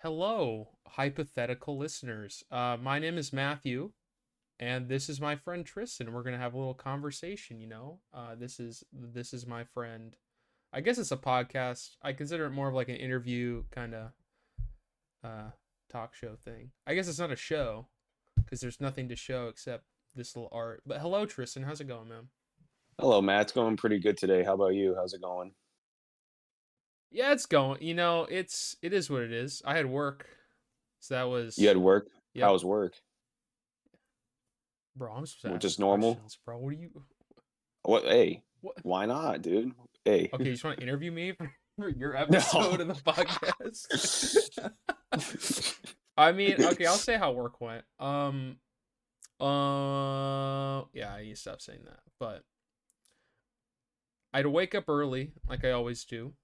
Hello, hypothetical listeners. My name is Matthew, and this is my friend Tristan. We're gonna have a little conversation. This is my friend. I guess it's a podcast. I consider it more of like an interview kind of uh, talk show thing. I guess it's not a show because there's nothing to show except this little art. But hello, Tristan. How's it going, man? Hello, Matt. It's going pretty good today. How about you? How's it going? Yeah, it's going. It is what it is. I had work, so that You was had work? yep. How's work? Bro, I'm supposed to ask Just the normal? questions, bro. What are you? What? Hey, What? why not, dude? Hey. Okay, you just want to interview me for your episode No. of the podcast? I mean, okay, I'll say how work went. Yeah, I need to stop saying that. But I'd wake up early, like I always do.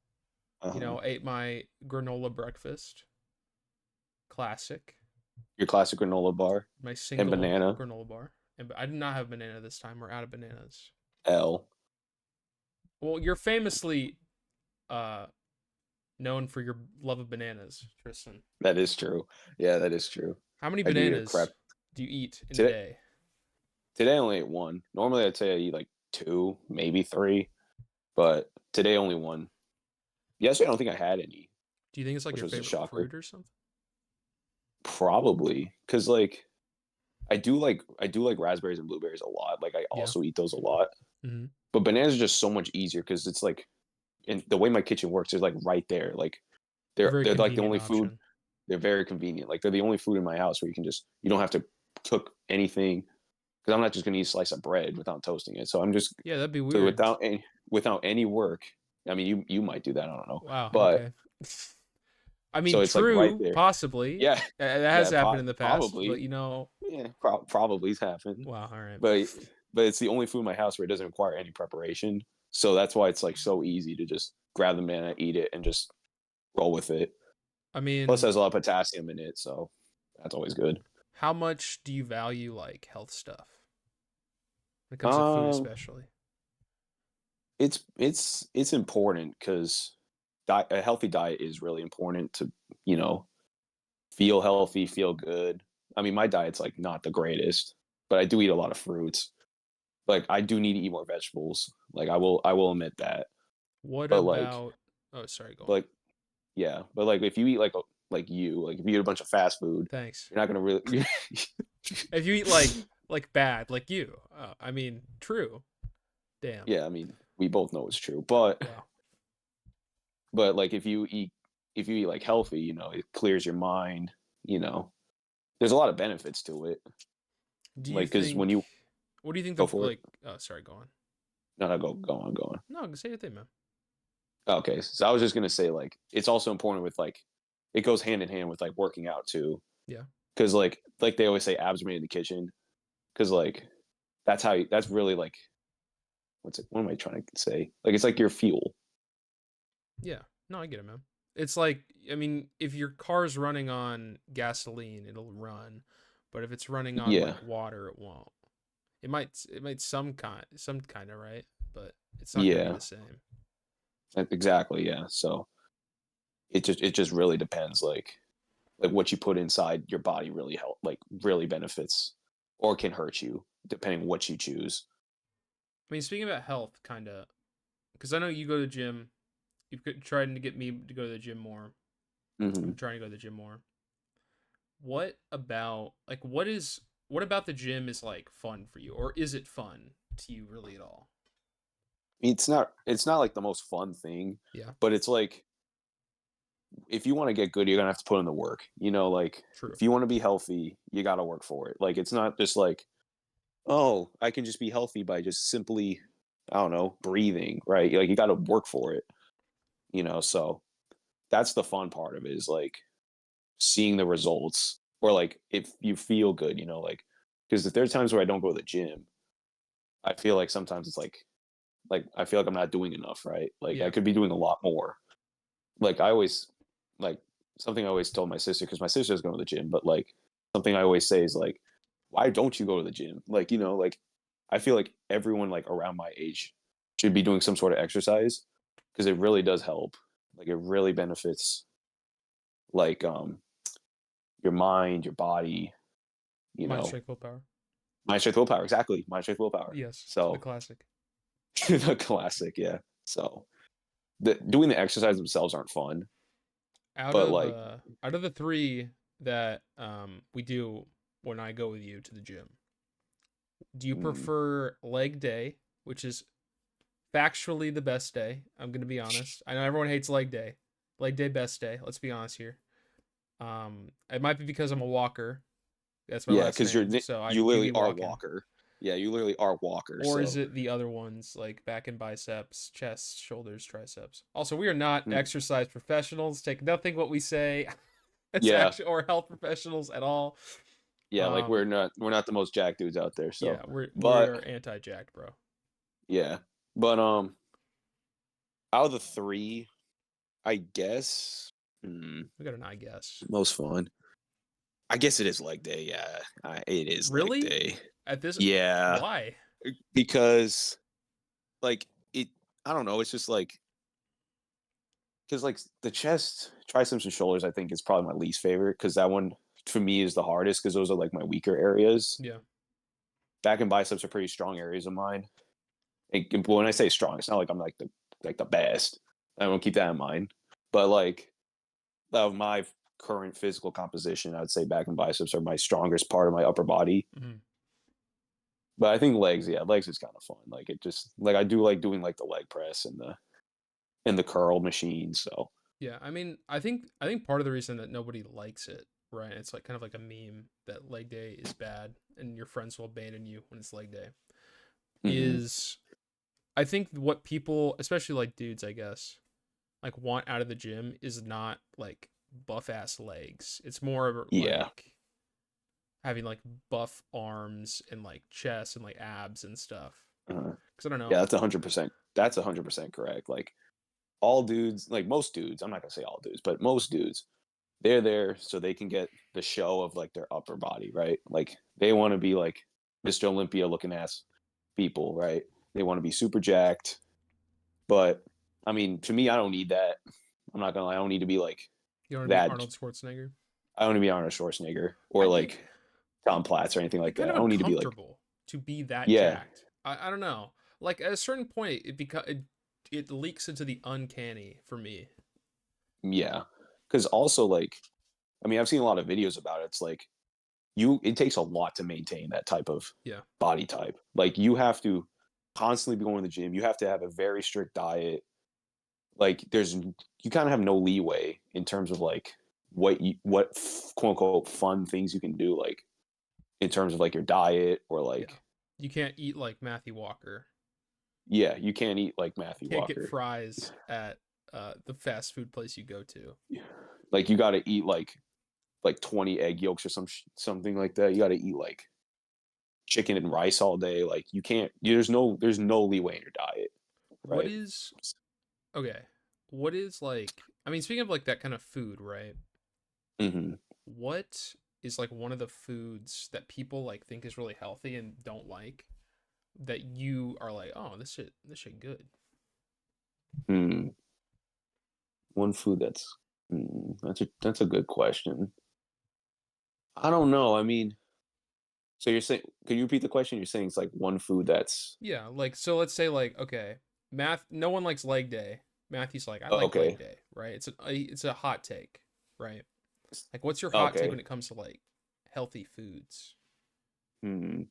Uh-huh. Ate my granola breakfast, classic, Your classic granola bar my and single banana. granola bar, and I did not have banana this time. We're out of bananas. L. Well, you're famously uh known for your love of bananas, Tristan. That is true. Yeah, that is true. How many I do eat a bananas crap. do you eat in a Today, day? today I only ate one. Normally I'd say I eat like two, maybe three, but today only one. Yesterday I don't think I had any, Do you think it's like which your was a favorite shocker. fruit or something? Probably, because like I do like raspberries and blueberries a lot. Like I Yeah. also eat those a lot. Mm-hmm. But bananas are just so much easier because it's like, and the way my kitchen works is like right there. Like They're they're very they're like the convenient only food. option. They're very convenient. Like they're the only food in my house where you don't have to cook anything because I'm not just gonna eat a slice of bread without toasting it. So I'm just Yeah, that'd be so weird. without any work. I mean, you might do that. I don't know, Wow. but Okay. I mean, so it's like right true, there. possibly. Yeah, That has yeah, happened in the past, but probably. Yeah, probably's happened. wow. All right. But but it's the only food in my house where it doesn't require any preparation. So that's why it's like so easy to just grab the banana, eat it, and just roll with it. I Plus, mean, there's a lot of potassium in it, so that's always good. how much do you value like health stuff when it comes to food, Um, especially? it's important because a healthy diet is really important to you know feel healthy, feel good. I mean, my diet's like not the greatest, but I do eat a lot of fruits. Like I do need to eat more vegetables. Like I will admit that. What But like about? Oh, sorry. Go on. like yeah, but like if you eat like if you eat a bunch of fast food, Thanks. you're not gonna really. If you eat like bad, like you, I mean, true. Damn. Yeah, I mean we both know it's true, but Wow. like if you eat like healthy, it clears your mind. You know, there's a lot of benefits to it. Do you Like because when think? you What do you think go the for it, like? Oh, sorry. Go on. no, no, go on. No, say your thing, man. Okay, so I was just gonna say like it's also important with like it goes hand in hand with like working out too, Yeah. because like they always say abs are made in the kitchen, because like that's really like what's it? What am I trying to say? Like it's like your fuel. Yeah. No, I get it, man. It's like, I mean, if your car's running on gasoline, it'll run, but if it's running on Yeah, like water, it won't. It might some kind of right, but it's not gonna be yeah, the same. exactly. Yeah, so it just really depends like what you put inside your body really benefits or can hurt you depending what you choose. I mean, speaking about health, kind of, because I know you go to the gym. You've tried to get me to go to the gym more. Hmm. I'm trying to go to the gym more. What about the gym is like fun for you, or is it fun to you really at all? It's not like the most fun thing, Yeah, but it's like if you want to get good, you're gonna have to put in the work. Like true. if you want to be healthy, you got to work for it. Like it's not just like, oh, I can just be healthy by just simply, I don't know, breathing, right? Like you got to work for it. So that's the fun part of it is like seeing the results or like if you feel good, like because if there's times where I don't go to the gym, I feel like sometimes it's like I feel like I'm not doing enough, right? Like I Yeah, could be doing a lot more. Like I always like something I always told my sister because my sister doesn't go to the gym, but like something I always say is like, why don't you go to the gym? Like like I feel like everyone like around my age should be doing some sort of exercise because it really does help. Like it really benefits like your mind, your body, you Mind, know, strength, willpower. mind, strength, willpower. Exactly, mind, strength, willpower. Yes, the So classic. the classic, yeah. So doing the exercise themselves aren't fun, Out but of like, uh out of the three that we do when I go with you to the gym, do you mm, prefer leg day, which is factually the best day? I'm gonna be honest. I know everyone hates leg day. Leg day best day. Let's be honest here. It might be because I'm a walker. That's my yeah, last because name, so I you do literally be are walking. walker. Yeah, you literally are walker. Or is So it the other ones like back and biceps, chest, shoulders, triceps? Also, we are not mm, exercise professionals. Take nothing what we say. It's yeah, actually or health professionals at all. yeah, like Um, we're not the most jack dudes out there. yeah, So, we but are anti-jacked, bro. yeah, but out of the three, I guess We got an I guess. most fun. I guess it is leg day. Yeah, it is leg Really? day. At this, Yeah, why? because like it, I don't know. It's just like because like the chest, triceps, and shoulders, I think is probably my least favorite because that one for me is the hardest because those are like my weaker areas. Yeah. Back and biceps are pretty strong areas of mine. And when I say strong, it's not like I'm like the best. I won't keep that in mind. But like of my current physical composition, I'd say back and biceps are my strongest part of my upper body. Mm-hmm. But I think legs, yeah, legs is kind of fun. Like it just like I do like doing like the leg press and the curl machine. So Yeah, I mean, I think part of the reason that nobody likes it, right? It's like kind of like a meme that leg day is bad and your friends will abandon you when it's leg day. mm-hmm. Is I think what people, especially like dudes, I guess, like want out of the gym is not like buff ass legs. It's more Yeah, like having like buff arms and like chest and like abs and stuff. uh, Cause I don't yeah, know. that's 100%. That's 100% correct. Like all dudes, like most dudes, I'm not gonna say all dudes, but most dudes, they're there so they can get the show of like their upper body, right? Like they want to be like Mr. Olympia looking ass people, right? They want to be super jacked. But I mean, to me, I don't need that. I'm not gonna lie, I don't need to be like You don't want to be that. Arnold Schwarzenegger. I don't want to be Arnold Schwarzenegger or I get like Tom Platz or anything get like kind that. of I don't need to be like, uncomfortable to be that yeah, jacked. I don't know. Like at a certain point, it leaks into the uncanny for me. yeah. Because also like, I mean, I've seen a lot of videos about it. It's like it takes a lot to maintain that type of Yeah. body type. Like you have to constantly be going to the gym. You have to have a very strict diet. Like you kind of have no leeway in terms of like what quote unquote fun things you can do, like in terms of like your diet or Yeah. like You can't eat like Matthew Walker. yeah, you can't eat like You Matthew can't get Walker. fries at the fast food place you go to. Like you got to eat like 20 egg yolks or something like that. You got to eat like chicken and rice all day. Like you can't. There's no leeway in your diet, What right? is okay? What is like? I mean, speaking of like that kind of food, right? Hmm. What is like one of the foods that people like think is really healthy and don't like that you are like, oh, this shit good. Hmm. One food that's a good question. I don't know. I mean, so you're saying? Can you repeat the question? You're saying it's like one food that's Yeah, like so. Let's say like okay, math. No one likes leg day. Matthew's like, I like leg okay. day, right? It's a hot take, right? Like, what's your hot take when Okay. it comes to like healthy foods? Hmm.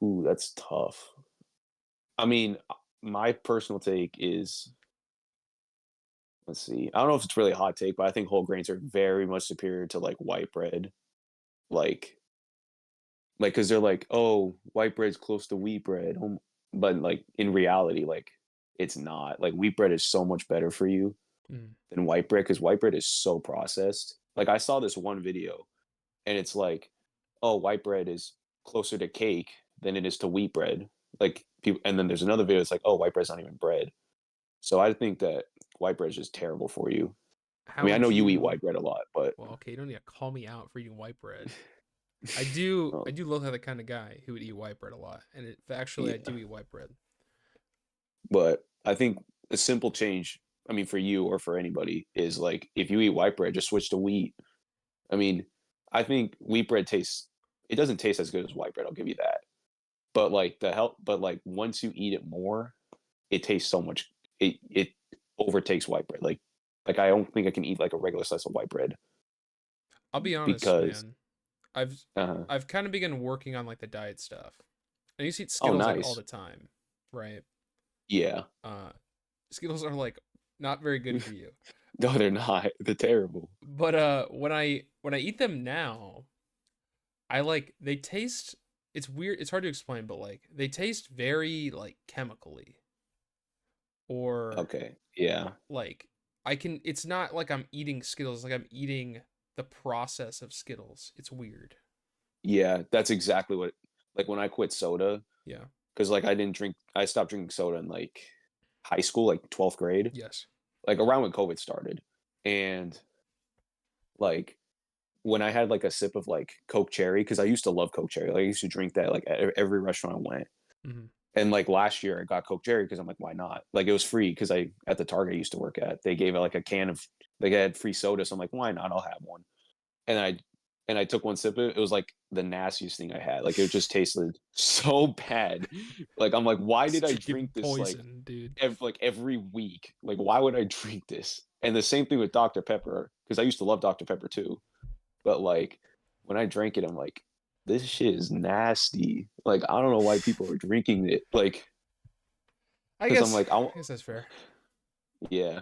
Ooh, that's tough. I mean, my personal take is let's see. I don't know if it's really a hot take, but I think whole grains are very much superior to like white bread. Like, because they're like, oh, white bread's close to wheat bread, but like in reality, like it's not. Like wheat bread is so much better for you Mm. than white bread because white bread is so processed. Like I saw this one video, and it's like, oh, white bread is closer to cake than it is to wheat bread. Like people, and then there's another video. It's like, oh, white bread's not even bread. So I think that white bread is just terrible for you. I How mean, I would know you eat you? white bread a lot, but Well, okay, you don't need to call me out for eating white bread. I do. I um, do look like the kind of guy who would eat white bread a lot, and actually, I yeah. do eat white bread. But I think a simple change, I mean, for you or for anybody, is like if you eat white bread, just switch to wheat. I mean, I think wheat bread tastes. It doesn't taste as good as white bread. I'll give you that. But like but like once you eat it more, it tastes so much. It overtakes white bread. Like I don't think I can eat like a regular slice of white bread I'll be honest, because. man. I've Uh, I've kind of begun working on like the diet stuff. I used to eat oh, Skittles like all nice. the time, right? Yeah. Uh, Skittles are like not very good for you. No, they're not. They're terrible. But when I eat them now, I like they taste. It's weird. It's hard to explain, but like they taste very like chemically, or Okay. Yeah. like I can. It's not like I'm eating Skittles. Like I'm eating the process of Skittles. It's weird. Yeah. That's exactly what. Like when I quit soda, Yeah. because like I didn't drink. I stopped drinking soda in like high school, like 12th grade, Yes. like around when COVID started, and like when I had like a sip of like Coke Cherry, because I used to love Coke Cherry. Like I used to drink that like at every restaurant I went. Mm-hmm. And like last year, I got Coke Cherry because I'm like, why not? Like it was free because I at the Target I used to work at, they gave it like a can of they had free soda, so I'm like, why not? I'll have one. And I took one sip of it. It was like the nastiest thing I had. Like it just tasted so bad. Like I'm like, why It's did I chicken drink this poison, dude. like every week? Like why would I drink this? And the same thing with Dr. Pepper because I used to love Dr. Pepper too. But like when I drank it, I'm like, this shit is nasty. Like I don't know why people are drinking it. Like I because I'm guess like, I I guess that's fair. yeah.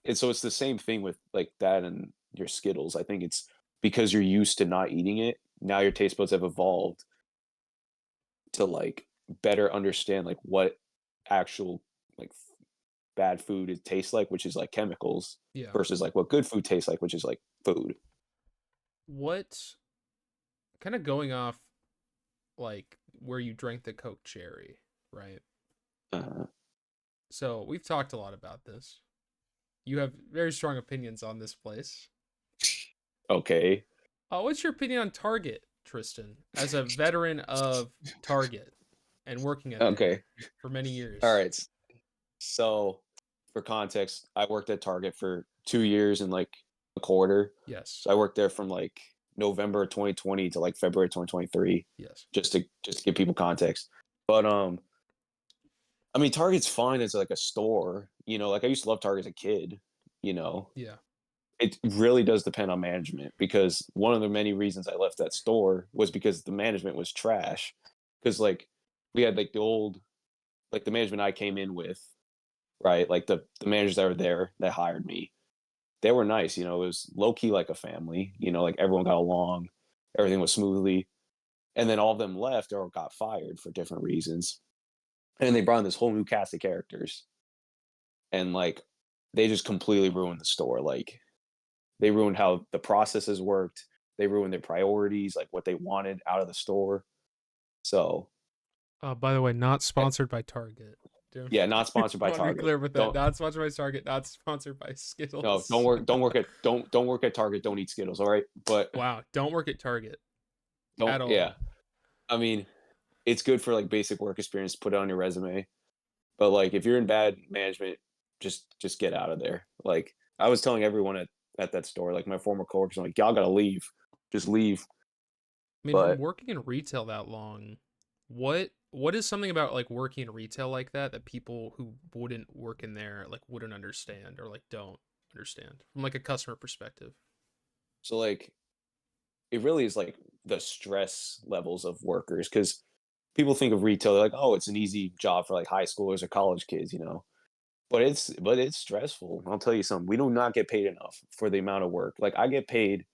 And so it's the same thing with like that and your Skittles. I think it's because you're used to not eating it. Now your taste buds have evolved to like better understand like what actual like bad food it tastes like, which is like chemicals, Yeah. versus like what good food tastes like, which is like food. What kind of going off like where you drank the Coke cherry, right? Uh, So we've talked a lot about this. You have very strong opinions on this place. okay. What's your opinion on Target, Tristan, as a veteran of Target and working at there Okay. for many All years? right. So for context, I worked at Target for 2 years and like a quarter. Yes. So I worked there from like November 2020 to like February 2023, Yes. just to give people context. But I mean Target's fine as like a store, like I used to love Target as a kid, you know. Yeah. It really does depend on management because one of the many reasons I left that store was because the management was trash. Because like we had like the management I came in with, right? Like the managers that were there that hired me, they were nice. It was low key like a family. Like everyone got along, everything was smoothly. And then all of them left or got fired for different reasons. And they brought in this whole new cast of characters, and like they just completely ruined the store. Like they ruined how the processes worked. They ruined their priorities, like what they wanted out of the store. So By the way, not eh, sponsored by Target. Don't, yeah, not sponsored I by want to be Target. clear with that. Don't Not sponsored by Target. Not sponsored by No, Skittles. don't work at Target. Don't eat Skittles. All right, but Wow. Don't work at Target don't. at all. Yeah, I mean, it's good for like basic work experience. Put it on your resume. But like, if you're in bad management, just get out of there. Like I was telling everyone at that store, like my former coworkers, I'm like, y'all gotta leave. Just leave. I mean, from But working in retail that long, what is something about like working in retail like that that people who wouldn't work in there like wouldn't understand or like don't understand from like a customer perspective? so like, it really is like the stress levels of workers because people think of retail, they're like, oh, it's an easy job for like high schoolers or college kids. But it's stressful. I'll tell you something. We do not get paid enough for the amount of work. Like I get paid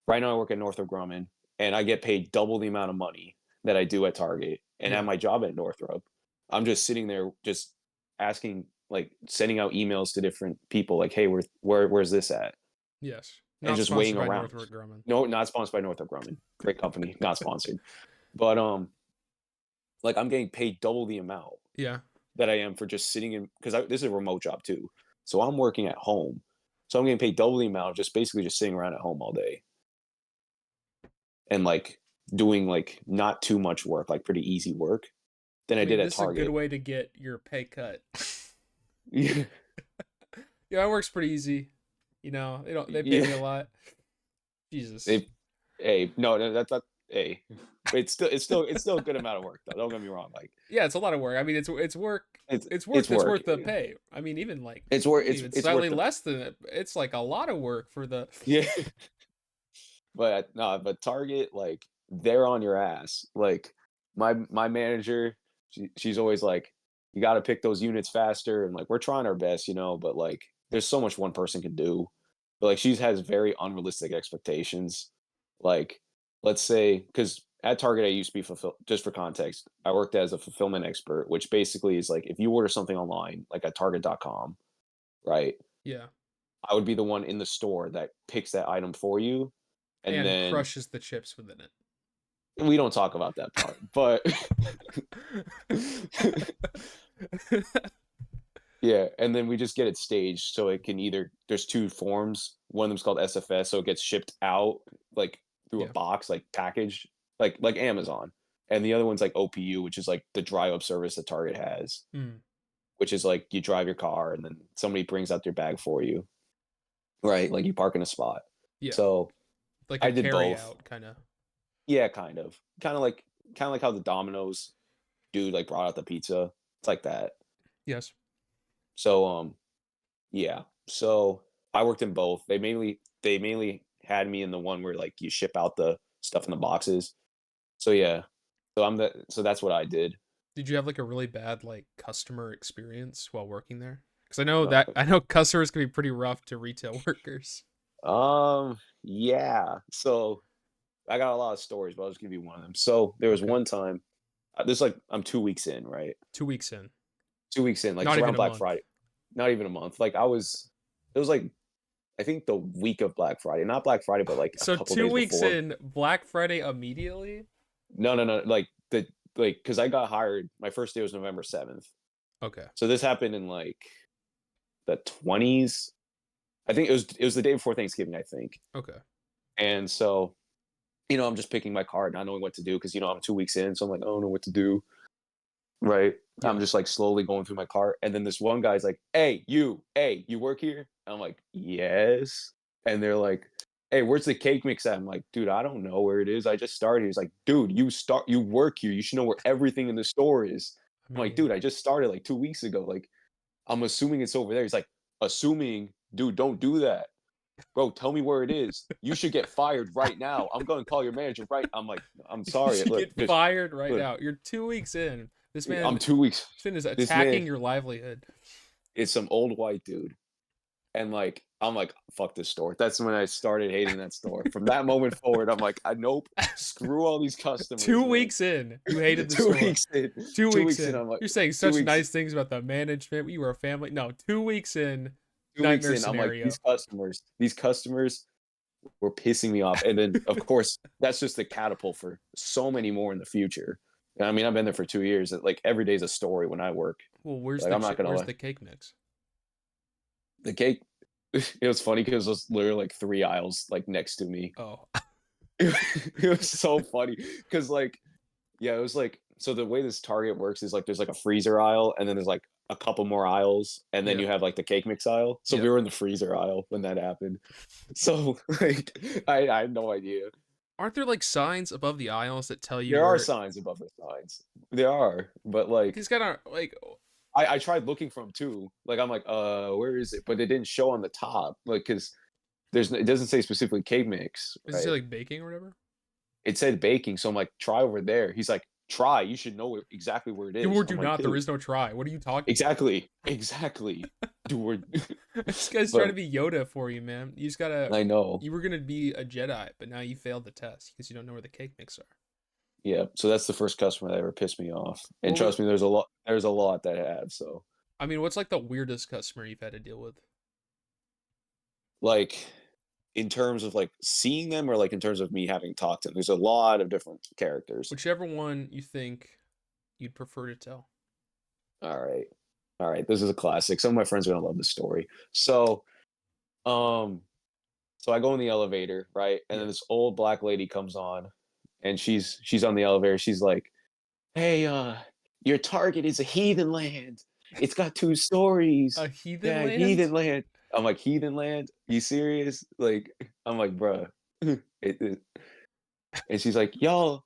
right now. I work at Northrop Grumman, and I get paid double the amount of money that I do at Target. And at Yeah. my job at Northrop, I'm just sitting there, just asking, like sending out emails to different people, like, "Hey, where's this at?" Yes. And Not just sponsored waiting by around. Northrop Grumman. No, not sponsored by Northrop Grumman. Great company, not sponsored. But like I'm getting paid double the amount Yeah. that I am for just sitting in because this is a remote job too. So I'm working at home. So I'm getting paid double the amount just basically just sitting around at home all day and like doing like not too much work, like pretty easy work than I I did mean, at this is a good Target. way to get your pay cut. Yeah. Yeah, it works pretty easy. They pay Yeah. me a lot. Jesus. They, hey, no, that's not. Hey, but it's still a good amount of work though. Don't get me wrong. Like Yeah, it's a lot of work. I mean, it's work. it's It's work it's that's work. worth the pay. I mean, even like It's worth even it's worth slightly the less than it. It's like a lot of work for the. yeah. But no, but Target, like, they're on your ass. Like, my manager, she's always like, "You gotta pick those units faster," and, like, we're trying our best, but, like, there's so much one person can do. But, like, she has very unrealistic expectations. Like, let's say, because at Target, I used to be just for context, I worked as a fulfillment expert, which basically is like, if you order something online, like at target.com, right? Yeah, I would be the one in the store that picks that item for you, and and then crushes the chips within it. we don't talk about that part, but yeah, and then we just get it staged so it can either there's two forms. One of them's called SFS, so it gets shipped out like through a Yeah. box, like packaged, like Amazon. And the other one's like OPU, which is like the drive up service that Target has, Mm, which is like you drive your car and then somebody brings out your bag for you. Right. Like you park in a spot. yeah, So like a I did carry both. out kind of. Yeah, kind of. Kind of like how the Domino's dude like brought out the pizza. It's like that. Yes. So yeah. So I worked in both. They mainly had me in the one where like you ship out the stuff in the boxes. So yeah. So that's what I did. Did you have like a really bad like customer experience while working there? Because I know Uh, that I know customers can be pretty rough to retail workers. yeah. So I got a lot of stories, but I'll just give you one of them. So there was Okay, one time, this like I'm 2 weeks in, right? 2 weeks in, 2 weeks in, like it's not even around a Black month. Friday. Not even a month. It was like I think the week of Black Friday, not Black Friday, but like a So couple two days weeks before. in, Black Friday immediately. No, no, no. Because I got hired. My first day was November 7th. Okay. So this happened in like the 20s. I think it was the day before Thanksgiving, I think. Okay. And so, I'm just picking my card, not knowing what to do because I'm 2 weeks in, so I'm like, I don't know what to do. Right. I'm Yeah. just like slowly going through my cart. And then this one guy's like, hey, you work here? And I'm like, yes. And they're like, hey, where's the cake mix at? I'm like, dude, I don't know where it is. I just started. He's like, dude, you work here. You should know where everything in the store is. I I'm like, mean, dude, I just started like 2 weeks ago. Like, I'm assuming it's over there. He's like, assuming, dude, don't do that. Bro, tell me where it is. You should get fired right now. I'm going to call your manager right. I'm like, I'm you sorry. should Look, get just fired right look, now. You're 2 weeks in. This I'm man, 2 weeks. this man is This man attacking your livelihood. is some old white dude. And like, I'm like, fuck this store. That's when I started hating that store. From that moment forward, I'm like, Nope, screw all these two customers, man. weeks in, you hated the two store. weeks in, Two two weeks weeks in, in, I'm like, you're saying two such weeks, nice things about the management. We were a family. No, 2 weeks in, 2 weeks nightmare in, I'm like, scenario. these customers were pissing me off. And then, of course, that's just the catapult for so many more in the future. And I mean, I've been there for 2 years. Like every day's a story when I work. Well, Like I'm not gonna where's lie. the cake mix? The cake, it was funny because it was literally like 3 aisles like next to me. Oh, It was so funny because like yeah, it was like so the way this Target works is like there's like a freezer aisle and then there's like a couple more aisles and then yeah, you have like the cake mix aisle. So yeah. we were in the freezer aisle when that happened. So like I had no idea. Aren't there like signs above the aisles that tell you There are where? signs above the signs. There are, but like These guys are like, I tried looking for them too. Like I'm like, where is it? But it didn't show on the top, like because it doesn't say specifically cake mix, does it say right? like baking or whatever? It said baking, so I'm like, try over there. He's like, try. You should know exactly where it Do is. or I'm do like, not. There dude, is no try. What are you talking about? exactly. Dude, This guy's trying to but be Yoda for you, man. You just gotta. I know. You were gonna be a Jedi, but now you failed the test because you don't know where the cake mix are. Yeah, so that's the first customer that ever pissed me off. And What was? trust me, there's a lot. There's a lot that have. So I mean, what's like the weirdest customer you've had to deal with? like, in terms of like seeing them, or like in terms of me having talked to them, there's a lot of different characters. Whichever one you think you'd prefer to tell. All right, all right. This is a classic. Some of my friends are gonna love this story. Um, so I go in the elevator, right, and Yeah. then this old black lady comes on, and she's on the elevator. She's like, "Hey, your Target is a Heathenland. It's got 2 stories. A heathen Yeah, land? Heathenland." I'm like, Heathenland? You serious? Like, I'm like, bruh. It- and she's like, y'all,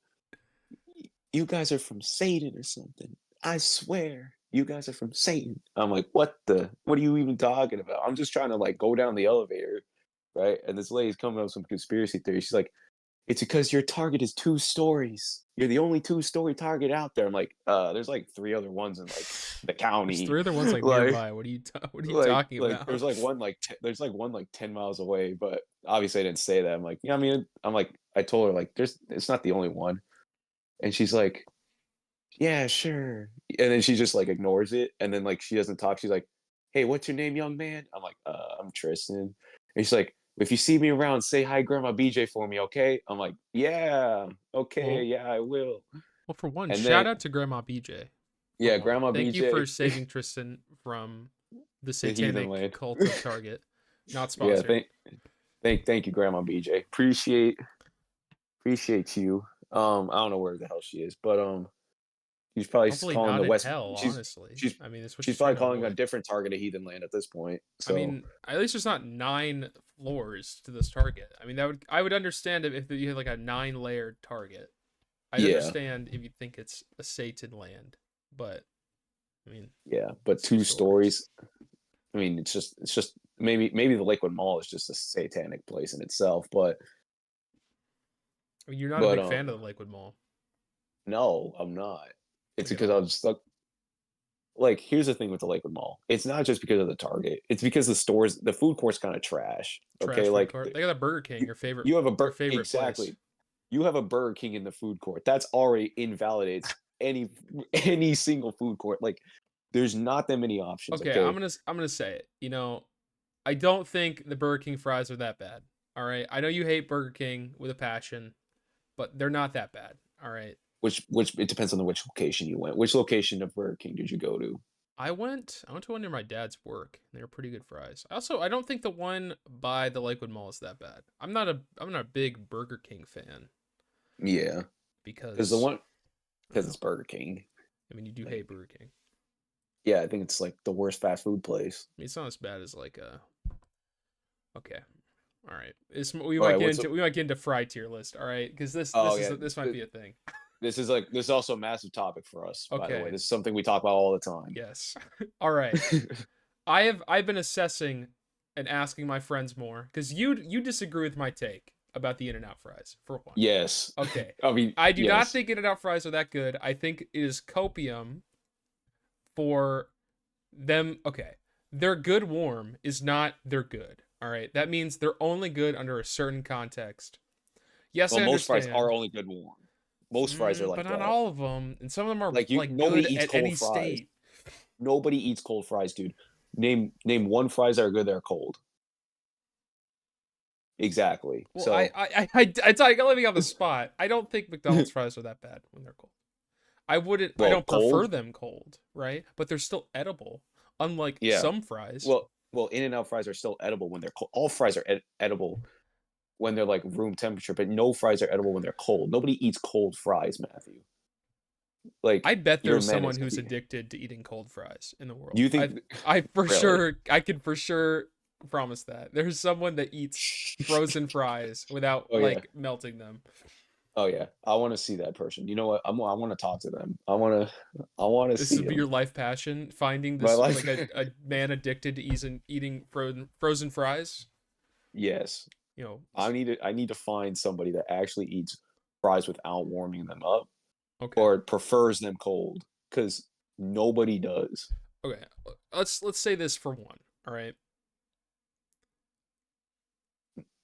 you guys are from Satan or something. I swear, you guys are from Satan. I'm like, what are you even talking about? I'm just trying to like go down the elevator, right? And this lady's coming up with some conspiracy theory. She's like, it's because your target is 2 stories. You're the only 2-story target out there. I'm like, there's like 3 other ones in like the There's county. 3 other ones like like nearby. What are you talking there's about? like one there's like one like 10 miles away, but obviously I didn't say that. I'm like, yeah, I mean, I'm like, I told her like it's not the only one. And she's like, yeah, sure. And then she just like ignores it. And then like she doesn't talk. She's like, hey, what's your name, young man? I'm like, I'm Tristan. And she's like, if you see me around, say hi, Grandma BJ for me, okay? I'm like, yeah, okay, Well, yeah, I will. well, for one, And shout then out to Grandma BJ. For yeah, one, Grandma thank you for BJ, saving Tristan from the the satanic Heathenland. cult of Target. Not Yeah, sponsored. thank you, Grandma BJ. Appreciate you. I don't know where the hell she is, but she's probably Hopefully calling not the in West. hell. Honestly, She's I mean, that's what she's she's probably trying to calling a avoid. different target a Heathenland at this point. I So mean, at least there's not 9 floors to this target. I mean, I would understand if you had like a 9-layered target. I'd yeah, understand if you think it's a Satan land, but I mean, yeah, but it's 2 two stories. stories. I mean, it's just maybe the Lakewood Mall is just a satanic place in itself, I mean, you're not a but big fan of the Lakewood Mall. no, I'm not. It's Like at because I all. was stuck. Like, here's the thing with the Lakewood Mall. It's not just because of the Target. It's because the food court's kind of trash. Trash Okay, food like court. They got a Burger King, you, you have a your favorite place. exactly. You have a Burger King in the food court. That's already invalidates any single food court. Like, there's not that many options. Okay, Okay, I'm gonna say it. I don't think the Burger King fries are that bad. All right, I know you hate Burger King with a passion, but they're not that bad. All right. which it depends on which location you went. Which location of Burger King did you go to? I went to one near my dad's work. They were pretty good fries. I don't think the one by the Lakewood Mall is that bad. I'm not a big Burger King fan Yeah, because because I don't because know. it's Burger King. I mean, you do hate Like, Burger King. yeah, I think it's like the worst fast food place. I mean, it's not as bad as like okay. All right. All right, what's up? We might get into fry tier list, all right? Cuz Oh yeah, this might be a thing. this is also a massive topic for us. By the way, Okay. this is something we talk about all the time. Yes. All right. I've been assessing and asking my friends more cuz you disagree with my take about the In-N-Out fries for one. Yes, Okay. I mean I do not yes. think In-N-Out fries are that good. I think it is copium for them. Okay. They're good warm is not they're good. All right. That means they're only good under a certain context. Yes, Well, I most fries are understand. only good warm. Most fries are But like not that. all of them, and some of them are Like you, like nobody good eats at cold any fries. state. Nobody eats cold fries, dude. Name one fries that are good that are cold. Exactly. Well, So I tell you, let me on the spot. I don't think McDonald's fries are that bad when they're cold. I wouldn't. I well, don't prefer cold. them cold, right? But they're still edible, unlike Yeah. some fries. Well, In-N-Out fries are still edible when they're cold. All fries are edible when they're like room temperature, but no fries are edible when they're cold. Nobody eats cold fries, Matthew. Like, I bet you're a there's menace. someone who's addicted to eating cold fries in the Do world. you think I for really? sure, I can for sure promise that there's someone that eats frozen fries without Oh yeah. like melting them. Oh yeah. I want to see that person. You know what? I want to talk to them. I want to This see would be them. your life passion, finding My this life. like a man addicted to eating frozen fries. Yes. You know, I need to find somebody that actually eats fries without warming them up okay, or prefers them cold cuz nobody does. okay. Let's say this for one. All right,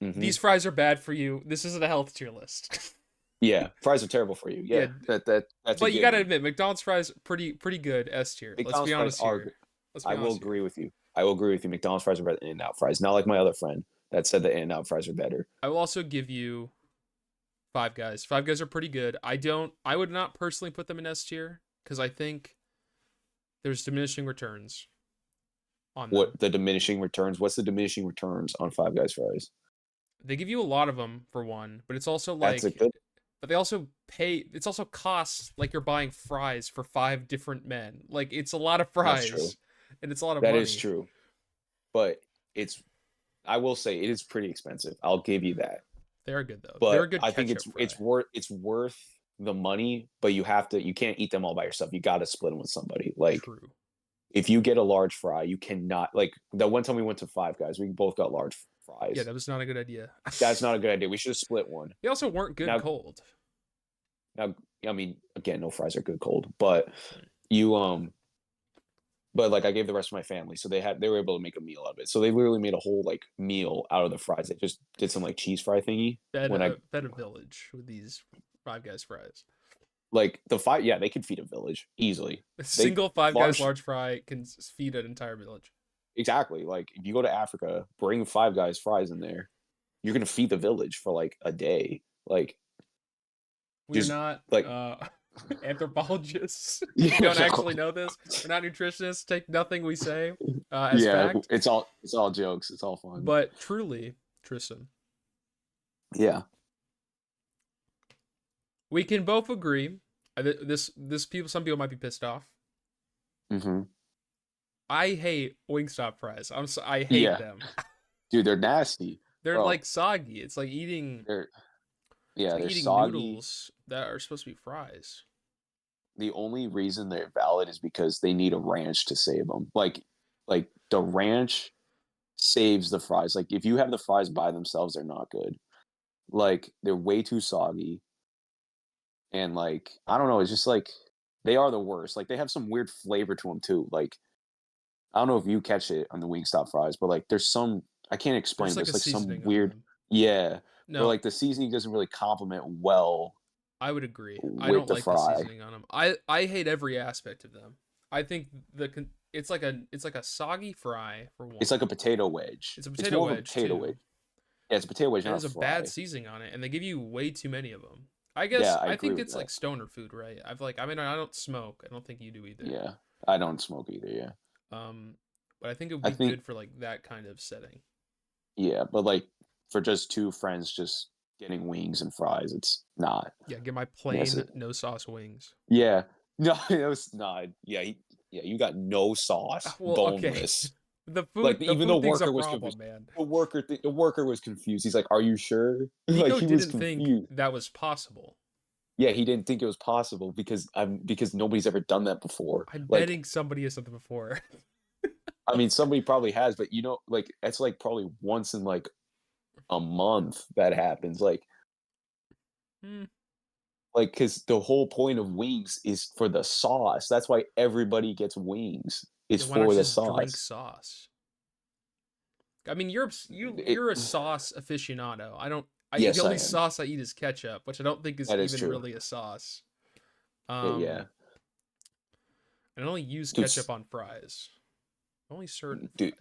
Mhm. these fries are bad for you. This isn't a health tier list. Yeah, fries are terrible for you. Yeah, Yeah. That's a but you gotta given. admit, McDonald's fries pretty good S tier. Let's McDonald's be fries honest are here. good. Let's be I will honest here. agree with you. I will agree with you. McDonald's fries are better than In-N-Out fries. Not like my other friend that said the In-N-Out fries are better. I will also give you Five Guys. Five Guys are pretty good. I would not personally put them in S tier because I think there's diminishing returns on them. What the diminishing returns? What's the diminishing returns on Five Guys fries? They give you a lot of them for one, but it's also That's a like, good. but they also pay. It's also costs like you're buying fries for 5 different men. Like it's a lot of That's true. fries, and it's a lot of That is money. true. But it's. I will say it is pretty expensive. I'll give you that. They are good though. They're but a good I think ketchup fry. it's worth the money, but you can't eat them all by yourself. You got to split them with somebody. Like True. if you get a large fry, you cannot like the one time we went to Five Guys, we both got large Yeah, fries. that was not a good idea. That's not a good idea. We should have split one. They also weren't good Now, cold. now, I mean, again, no fries are good cold, but Right. you but like I gave the rest of my family, so they were able to make a meal out of it. So they literally made a whole like meal out of the fries. They just did some like cheese fry thingy. When I Fed a village with these Five Guys fries. like the five, yeah, they could feed a village easily. A They single Five Guys large large fry can feed an entire village. exactly. Like if you go to Africa, bring Five Guys fries in there, you're gonna feed the village for like a day. Like We're just not like anthropologists. We yeah, don't actually know this. We're not nutritionists. Take nothing we say as yeah, fact. it's all jokes. It's all fun. But truly, Tristan, Yeah. we can both agree. This people, some people might be pissed off. Mm-hmm. I hate Wingstop fries. I hate Yeah, them. dude, they're nasty, They're bro. like soggy. It's like eating. They're It's yeah, like they're eating soggy. noodles that are supposed to be fries. The only reason they're valid is because they need a ranch to save them. Like the ranch saves the fries. Like if you have the fries by themselves, they're not good. Like they're way too soggy, and like I don't know, it's just like they are the worst. Like they have some weird flavor to them too. Like I don't know if you catch it on the Wingstop fries, but like there's some I can't explain, There's but like it's a like some seasoning on weird them. yeah, or No, like the seasoning doesn't really complement well I would agree. I with don't the like the fry. seasoning on them. I hate every aspect of them. I think it's like a soggy fry for It's one. like a potato wedge. It's a It's potato more of a wedge potato too, wedge. Yeah, it's a potato wedge, and not a there's a bad fry. seasoning on it, and they give you way too many of them. I Yeah, guess I I agree think with it's that. like stoner food, right? I mean I don't smoke. I don't think you do either. Yeah, I don't smoke either. Yeah, Um, but I think it would I be think good for like that kind of setting. yeah, but like for just two friends just getting wings and fries, it's not. Yeah, get my Yes, plain no sauce wings. yeah, no, it was not. Yeah, yeah, you got no sauce, Well, okay. boneless. The Even the food thing's a worker was problem, confused. man. The worker was confused. He's like, "Are you sure?" Like Nico he was didn't think confused. that was possible. Yeah, he didn't think it was possible because nobody's ever done that before. I'm Like betting somebody has something before. I mean, somebody probably has, but like it's like probably once in like a month that happens. Hmm. Like because the whole point of wings is for the sauce. That's why everybody gets wings. Is Then why don't for you the just drink sauce. sauce? I mean, It, you're a sauce aficionado. The yes, I only am. sauce I eat is ketchup, which I don't think is That is even true. really a sauce. Yeah, Um, I only use dude, ketchup on fries. Only certain dude,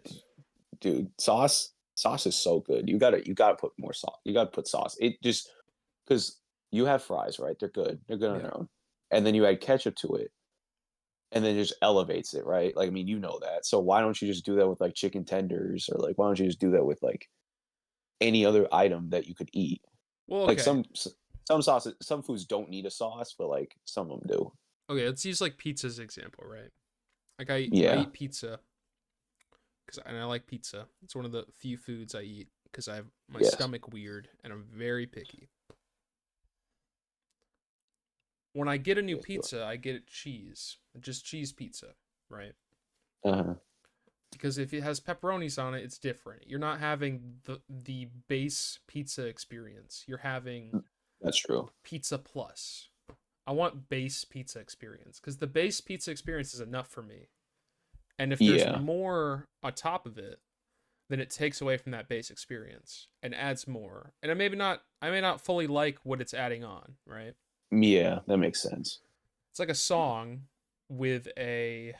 fries. sauce is so good. You gotta put more sauce. You gotta put sauce. It just because you have fries, right? They're good. They're good on Yeah. their own, and then you add ketchup to it and then it just elevates it, right? Like, I mean, you know that. So why don't you just do that with like chicken tenders or like why don't you just do that with like any other item that you could eat? Well, Like okay. some sauces, some foods don't need a sauce, but like some of them do. Okay, let's use like pizza's example, right? Like I Yeah. eat pizza and I like pizza. It's one of the few foods I eat because I have my Yes. stomach weird and I'm very picky. When I get a new Yes. pizza, I get it cheese, just cheese pizza, right? Uh-huh. Because if it has pepperonis on it, it's different. You're not having the base pizza experience. You're having That's true. pizza plus. I want base pizza experience because the base pizza experience is enough for me. And if there's Yeah. more on top of it, then it takes away from that base experience and adds more. And I may not fully like what it's adding on, right? Yeah, that makes sense. It's like a song with a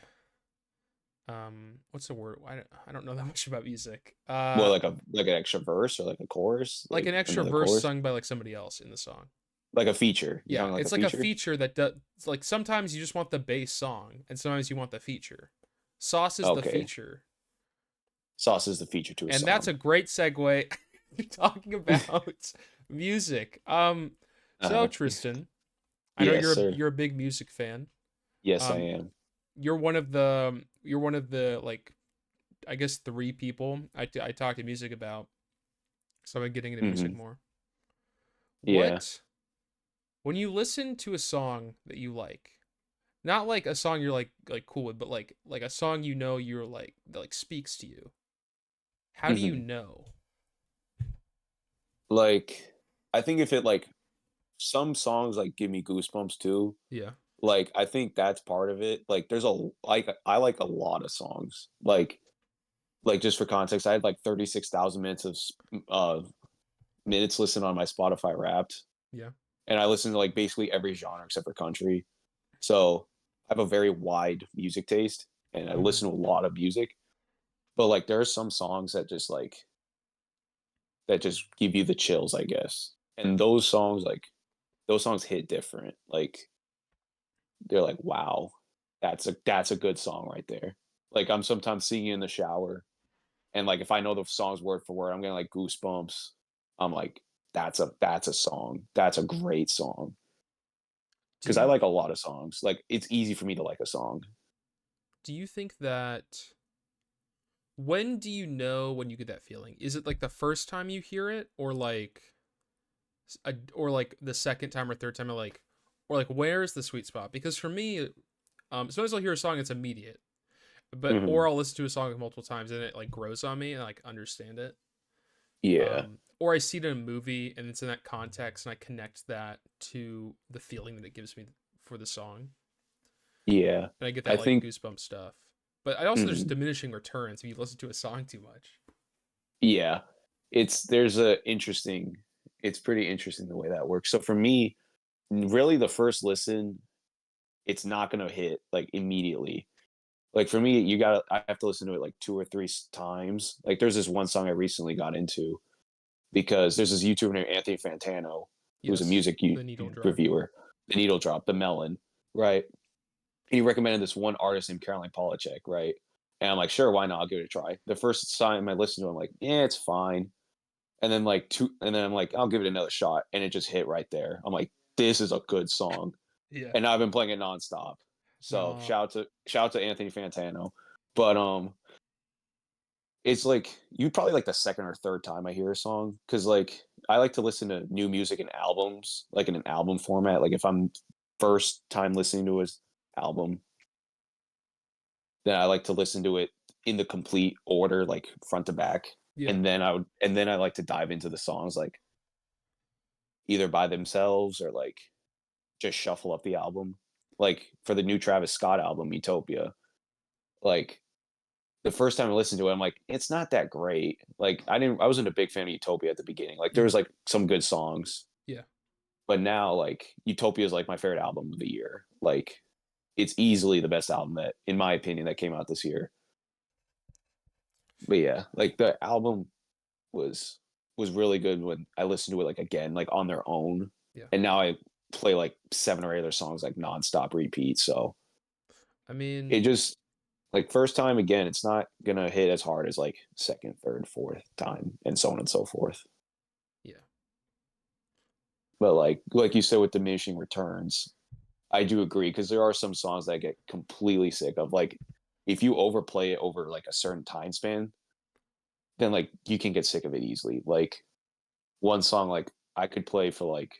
what's the word? I don't know that much about music. Well, like an extra verse or like a chorus, Like like an extra another verse chorus, sung by like somebody else in the song. like a feature. You're Yeah, talking like a it's like a feature? feature that does like sometimes you just want the bass song and sometimes you want the feature. Sauce is the Okay. feature. Sauce is the feature to a And that's song. a great segue talking about music. So Uh-huh. Tristan, I know Yes, sir. you're a big music fan. Yes, I Um, am. you're one of the like I guess three people I talk to music about. So I'm getting into music Hmm. more. Yeah. What when you listen to a song that you like, not like a song you're like cool with, but like a song you know you're like that like speaks to you. How do you Hmm. know? Like, I think if it like some songs like give me goosebumps too. Yeah. Like, I think that's part of it. Like, there's a like I like a lot of songs. Like just for context, I had like 36,000 minutes of minutes listened on my Spotify Wrapped, Yeah. and I listen to like basically every genre except for country. So I have a very wide music taste, and I Mm-hmm. listen to a lot of music. But like, there are some songs that just give you the chills, I guess. And those songs hit different. Like, they're like, wow, that's a good song right there. Like, I'm sometimes singing in the shower, and like if I know the songs word for word, I'm getting like goosebumps. I'm like, that's a song. That's a great song. Do Because I you like a lot of songs. Like, it's easy for me to like a song. do you think that when do you know when you get that feeling? Is it like the first time you hear it, or like the second time or third time, or like where's the sweet spot? Because for me, sometimes I'll hear a song, it's immediate, but Hmm. or I'll listen to a song multiple times and it like grows on me and I like understand it. Yeah, Or I see it in a movie and it's in that context and I connect that to the feeling that it gives me for the song, yeah. and I get I that like think. goosebump stuff. But I also there's Mhm. diminishing returns if you listen to a song too much. Yeah, it's there's a interesting. It's pretty interesting the way that works. So for me, really, the first listen, it's not gonna hit like immediately. Like for me, I have to listen to it like two or three times. Like there's this one song I recently got into because there's this YouTuber named Anthony Fantano who's a Yes, music the needle drop. reviewer. The Needle Drop, the Melon, right? He recommended this one artist named Caroline Polachek, right? And I'm like, sure, why not? I'll give it a try. The first time I listened to it, I'm like, yeah, it's fine. And then I'm like, I'll give it another shot, and it just hit right there. I'm like, this is a good song, Yeah. and I've been playing it nonstop. So No. shout out to Anthony Fantano. But it's like you probably like the second or third time I hear a song because like I like to listen to new music in albums, like in an album format. Like if I'm first time listening to his album, then I like to listen to it in the complete order, like front to back. Yeah. And then I like to dive into the songs like either by themselves or like just shuffle up the album. Like for the new Travis Scott album, Utopia, like the first time I listened to it, I'm like, it's not that great. Like I wasn't a big fan of Utopia at the beginning. Like there was Mm-hmm. like some good songs, Yeah. but now like Utopia is like my favorite album of the year. Like it's easily the best album that, in my opinion, that came out this year. But yeah, like the album was was really good when I listened to it like again, like on their own. Yeah. And now I play like seven or eight other songs like nonstop repeat. So I mean, it just like first time again, it's not gonna hit as hard as like second, third, fourth time, and so on and so forth. yeah. But like you said with diminishing returns, I do agree because there are some songs that I get completely sick of. Like if you overplay it over like a certain time span, then like you can get sick of it easily. Like one song like I could play for like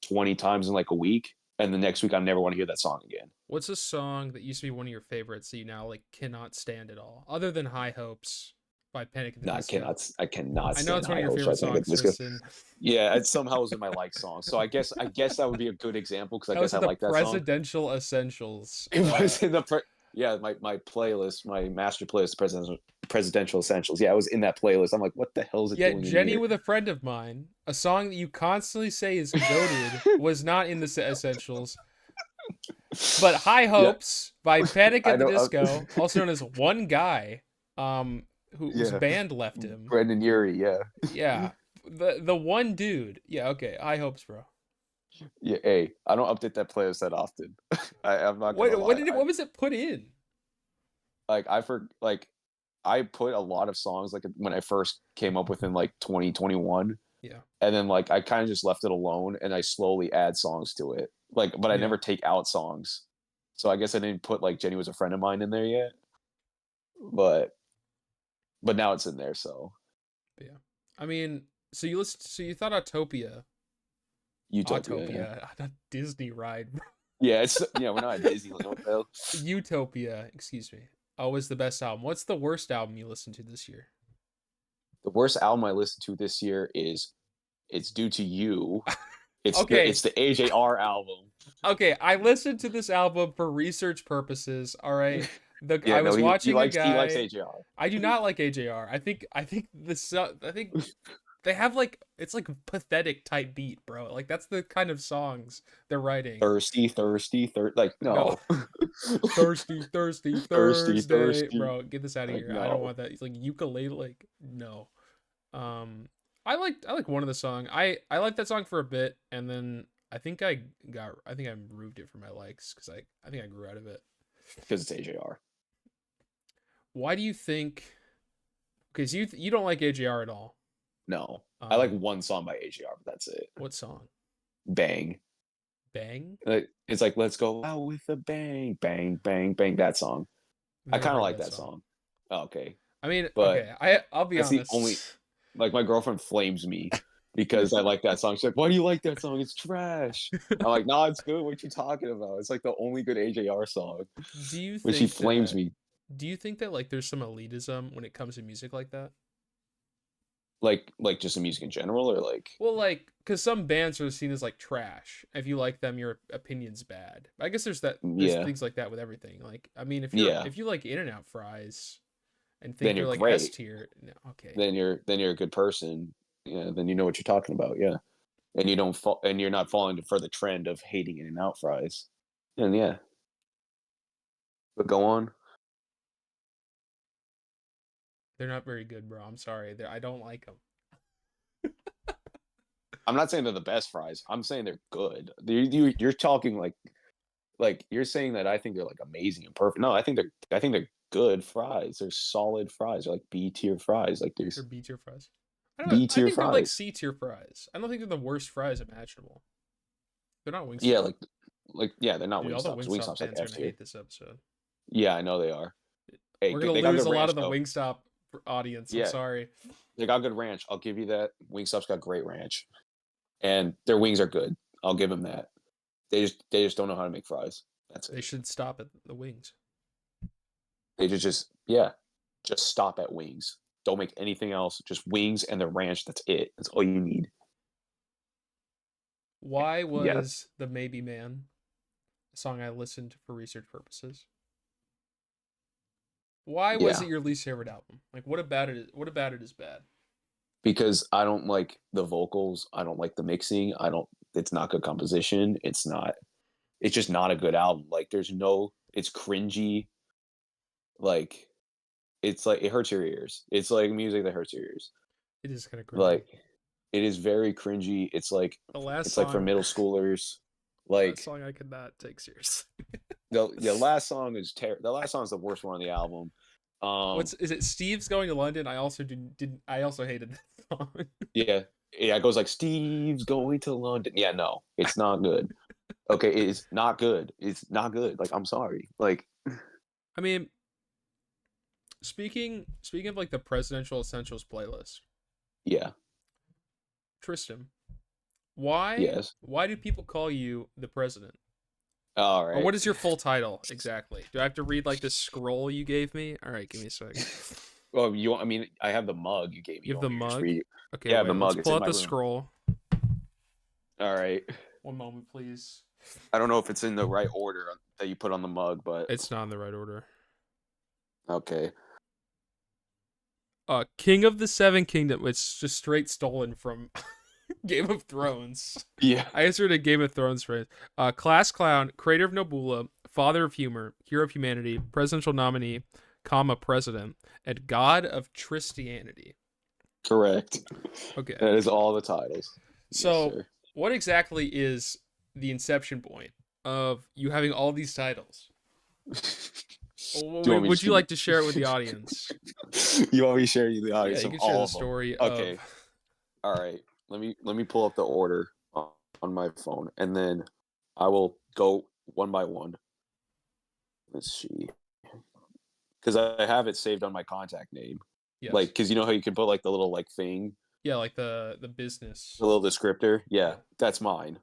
20 times in like a week, and the next week I never want to hear that song again. What's a song that used to be one of your favorites that you now like cannot stand at all, other than High Hopes by Panic at the No, Disco? I cannot I know stand it's one of High your Hopes favorite by Panic at songs, the Disco. Tristan. Yeah, it somehow was in my like song. So I guess that would be a good example because I That guess was I in the like that song. presidential essentials. It was in the yeah, my playlist, my master playlist, presidential essentials. Yeah, I was in that playlist. I'm like, what the hell is it Yet doing in Jenny here? with a friend of mine, a song that you constantly say is goaded, was not in the essentials. But High Yeah, Hopes by Panic I at the know. Disco, also known as One Guy, whose Yeah, band left him. Brendan Urie. Yeah, Yeah, the one dude. Yeah, okay. High Hopes, bro. yeah. Hey, I don't update that playlist that often. I'm not gonna lie. What was it put in? Like I put a lot of songs like when I first came up with in like 2021, Yeah, and then like I kind of just left it alone, and I slowly add songs to it. Like, but I yeah, never take out songs. So I guess I didn't put like Jenny was a friend of mine in there yet, but now it's in there. So yeah. I mean, so you thought Autopia. Utopia. Yeah. Autopia, not Disney ride. Yeah, we're not at Disneyland. What the hell? Utopia, excuse me. Oh, is the best album. What's the worst album you listened to this year? The worst album I listened to this year is "It's Due to You." Okay, It's the AJR album. okay. I listened to this album for research purposes. All right. Yeah, I no, was he watching a likes guy. AJR. I do not like AJR. I think they have like it's like pathetic type beat, bro. Like that's the kind of songs they're writing. Like No, no, thirsty Thursday, thirsty. bro. Get this out of Like here. I don't no. want that. It's like ukulele. Like no. Um, I like one of the song. I liked that song for a bit, and then I think I removed it from my likes because I think I grew out of it. Because it's AJR. Why do you think? Because you don't like AJR at all. No, I like Um, one song by AJR, but that's it. what song? Bang. Bang. It's like "Let's Go Out with a Bang, Bang, Bang, Bang." That song. I Never kind of heard like that that song. song. Oh, okay, I mean, but okay. I'll be that's the only. honest. Like my girlfriend flames me because I like that song. She's like, "Why do you like that song? It's trash." I'm like, "No, it's good. What you talking about? It's like the only good AJR song." Do you But she think flames that? me Do you think that like there's some elitism when it comes to music like that? like just the music in general, or like Well, like, because some bands are seen as like trash. If you like them, your opinion's bad. I guess there's yeah, things like that with everything. Like, I mean, yeah. if you like In-N-Out fries and think Then they're you're like S great. tier, no, okay, Then you're a good person. Yeah, then you know what you're talking about. Yeah, and you don't fall, and you're not falling for the trend of hating In-N-Out fries. And yeah, but go on. they're not very good, bro. I'm sorry, I don't like them. I'm not saying they're the best fries. I'm saying they're good. You're talking like you're saying that I think they're like amazing and perfect. No, I think they're good fries. They're solid fries. They're like B tier fries. Like They're there's B tier fries. I don't. B I tier think they're like fries. C tier fries. I don't think they're the worst fries imaginable. They're not Yeah, Wingstop. yeah, they're not Dude, all the Wingstops. Wingstop Wingstop's like fans are F gonna tier. hate this episode. Yeah, I know they are. Hey, We're gonna they got lose good a lot ranch of the though. Wingstop audience. I'm Yeah, sorry. they got good ranch. I'll give you that. Wingstop's got great ranch, and their wings are good. I'll give them that. They just don't know how to make fries. That's They it. should stop at the wings. They just yeah, just stop at wings. Don't make anything else. Just wings and the ranch. That's it. That's all you need. Why Yeah, was the Maybe Man a song I listened for research purposes? Why was yeah. it your least favorite album? Like what about it? What about it is bad? Because I don't like the vocals. I don't like the mixing. I don't. It's not good composition. It's not. It's just not a good album. Like there's no. It's cringy. Like it's like it hurts your ears. It's like music that hurts your ears. It is kind of cringy. Like it is very cringy. The last It's like for song, middle schoolers. the last Like song I could not take seriously. the last song is the last song is the worst one on the album. What's is it? Steve's going to London. I also didn't. I also hated that song. Yeah, yeah, it goes like Steve's going to London. Yeah, no, it's not good. Okay, it's not good. It's not good. Like I'm sorry. Like I mean, speaking of like the presidential essentials playlist, yeah, Tristan, yes. why do people call you the president? All Or right. what is your full title exactly? Do I have to read like this scroll you gave me? All right, give me a sec. Well, you. I mean, I have the mug you gave me. You You have want the me to just mug. read it? Okay, Yeah, I have the wait. Let's mug. It's pull in out my the room. scroll. All right. One moment, please. I don't know if it's in the right order that you put on the mug, but It's not in the right order. okay. King of the Seven Kingdom. It's just straight stolen from Game of Thrones. Yeah. I answered a Game of Thrones phrase. Class clown, creator of Nobula, father of humor, hero of humanity, presidential nominee, comma president, and god of Tristianity. Correct. Okay. That is all the titles. Yes, So, sir. what exactly is the inception point of you having all these titles? Do you want me to Would just you give like to share it with the audience? you want me to share you the Yeah, audience you of can share all the of them? story of. Okay. All right. Let me pull up the order on my phone, and then I will go one by one. Let's see, because I have it saved on my contact name. Like, Yes. because you know how you can put like the little like thing Yeah, like the business. A little descriptor. Yeah, Yeah. that's mine.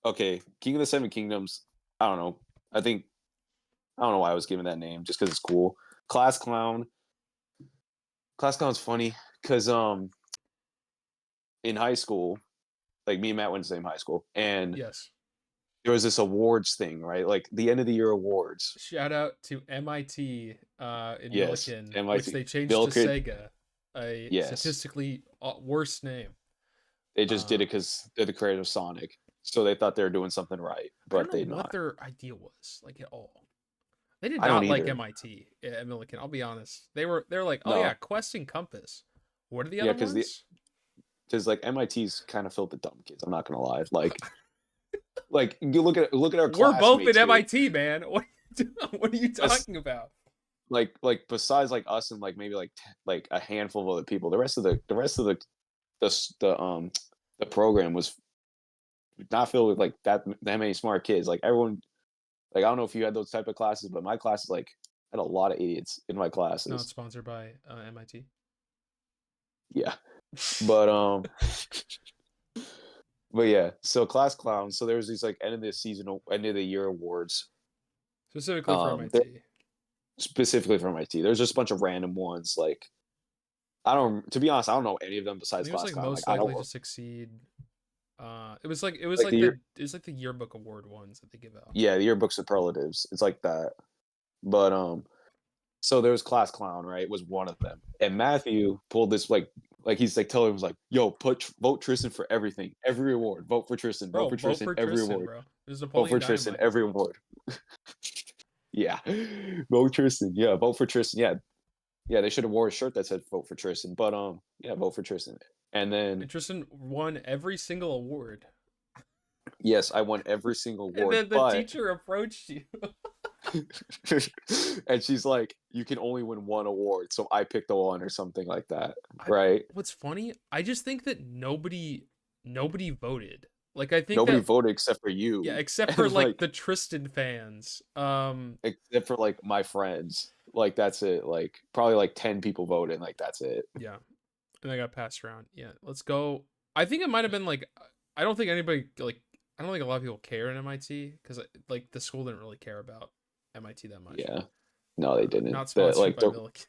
Okay, King of the Seven Kingdoms. I don't know. I think I don't know why I was given that name, just because it's cool. Class clown. Class clown's funny because in high school, like me and Matt went to the same high school, and Yes. there was this awards thing, right? Like the end of the year awards. Shout out to MIT in Yes, Milliken, which MIT. they changed to Milliken. Sega, a Yes, statistically worse name. they just did Uh, it because they're the creators of Sonic, so they thought they were doing something right, I don't but know they what not. their idea was like at all. They did I don't not like either. MIT at Milliken. I'll be honest. They're like, oh yeah, No, Quest and Compass. What are the yeah, other ones? because like MIT's kind of filled with dumb kids. I'm not gonna lie. Like you look at our We're both at classmates here. MIT, man. What are you Bes- talking about? like besides like us and like maybe like a handful of other people, the rest of the program was not filled with like that many smart kids. Like everyone, like I don't know if you had those type of classes, but my classes like had a lot of idiots in my Not classes. sponsored by MIT. Yeah, but but yeah. So class clowns. So there was these like end of the year awards. Specifically for That MIT. specifically for MIT. There's just a bunch of random ones. Like I don't. To be honest, I don't know any of them I besides think it was class like clown. Like most I don't likely to succeed. like the year. It was like the yearbook award ones that they give out. Yeah, the yearbook superlatives. It's like that. But so there was class clown, right? Was one of them, and Matthew pulled this like he's like telling him was like, "Yo, vote Tristan for everything, every award. Vote for Tristan. Vote Bro, for vote Tristan, for every Tristan, award. bro. There's Vote Napoleon for Tristan, Dynamite. every award." Yeah, vote Tristan. Yeah, vote for Tristan. Yeah, yeah. They should have wore a shirt that said "Vote for Tristan," but yeah, vote for Tristan. And then And Tristan won every single award. yes, I won every single And award, then the but teacher approached you. and she's like, "You can only win one award," so I picked the one or something like that, I, right? what's funny, I just think that nobody voted. Like I think Nobody that voted except for yeah, you, except for and like like the Tristan fans. except for like my friends. Like that's it. Like probably like 10 people voted. Like that's it. Yeah. And I got passed around. Yeah, let's go. I think it might have been like I don't think anybody like I don't think a lot of people care in MIT because like the school didn't really care about MIT that much. Yeah. No, they didn't. Not sponsored by Milliken.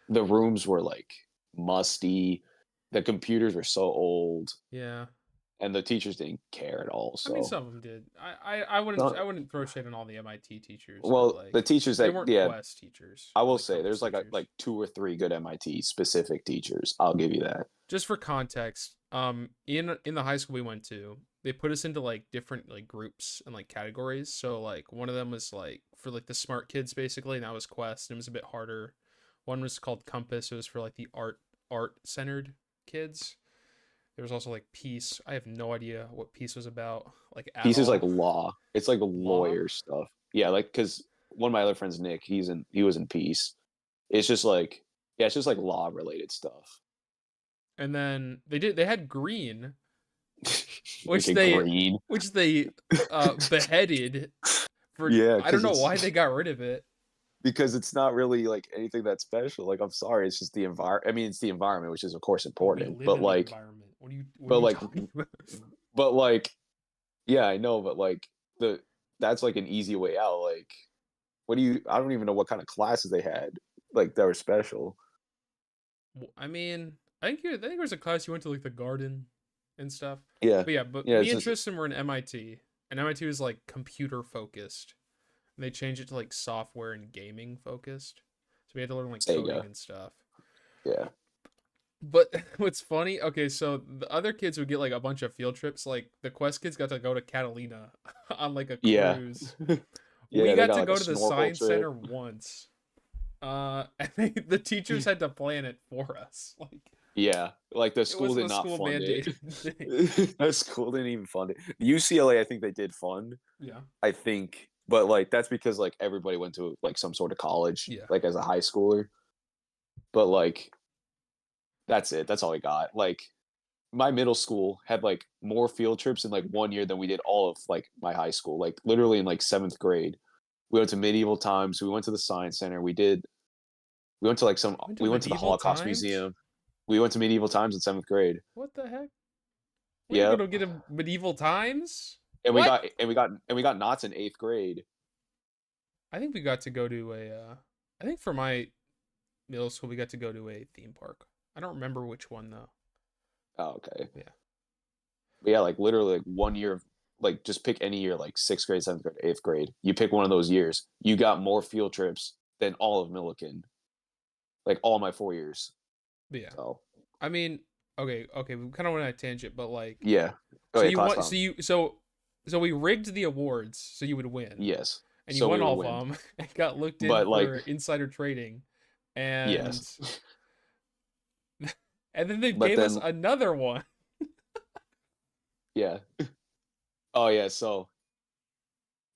The rooms were like musty. The computers were so old, Yeah, and the teachers didn't care at all. I mean So, some of them did. I wouldn't throw shade on all the MIT teachers, but well, the like teachers they that weren't yeah, Quest teachers I or will like say Compass there's teachers. like two or three good MIT specific teachers. I'll give you that. Just for context, in the high school we went to, they put us into like different like groups and like categories. So like one of them was like for like the smart kids basically, and that was Quest, and it was a bit harder. One was called Compass. It was for like the art centered kids. There was also like Peace. I have no idea what Peace was about, like at Pieces like all. law. It's like Law. lawyer stuff. Yeah, like because one of my other friends, Nick, he was in peace. It's just like yeah, it's just like law related stuff. And then they had Green, Like which a they green. which they beheaded for Yeah, I don't because know why they got rid of it. it's not really like anything that special. Like I'm sorry, it's just the environment. I mean, it's the environment, which is of course Bro, we important, live in the environment. What are but you like, talking about? but like, yeah, I know, but like the that's like an easy way out. Like, what do you? I don't even know what kind of classes they had like that were special. I mean, I think there was a class you went to like the garden and stuff. Yeah, But yeah, but yeah, me it's and just Tristan were in MIT, and MIT was like computer focused. And they changed it to like software and gaming focused. So we had to learn like coding Sega. and stuff. Yeah, But what's funny, okay, so the other kids would get like a bunch of field trips. Like the Quest kids got to go to Catalina on like a yeah, cruise. We yeah. They got got to like a go to the snorkel science trip. center once. And the teachers had to plan it for us. Like Yeah, like the it school wasn't did a not school fund it. mandated thing. The school didn't even fund it. UCLA, I think they did fund. Yeah. I think, but like that's because like everybody went to like some sort of college, Yeah. like as a high schooler. But like that's it. That's all I got. Like my middle school had like more field trips in like 1 year than we did all of like my high school. Like literally in like seventh grade, we went to medieval times. We went to the science center. We went to like some. Went to We went to the medieval Holocaust times? Museum. We went to medieval times in 7th grade. What the heck? We didn't go to Yep. get a medieval times. And we What? got and we got and we got knots in 8th grade. I think we got to go to a. I think for my middle school we got to go to a theme park. I don't remember which one though. Oh, okay. Yeah. But yeah, like literally like 1 year of like just pick any year, like 6th grade, 7th grade, 8th grade. You pick one of those years. You got more field trips than all of Milliken. Like all my 4 years. But yeah. So I mean, okay, we kind of went on a tangent, but like, yeah. Oh so yeah, you class want, so clown. you, so we rigged the awards so you would win, Yes. and you So won we would all win. of them, and got looked in But like for insider trading, and yes. and then they But gave us then another one. yeah. Oh yeah, so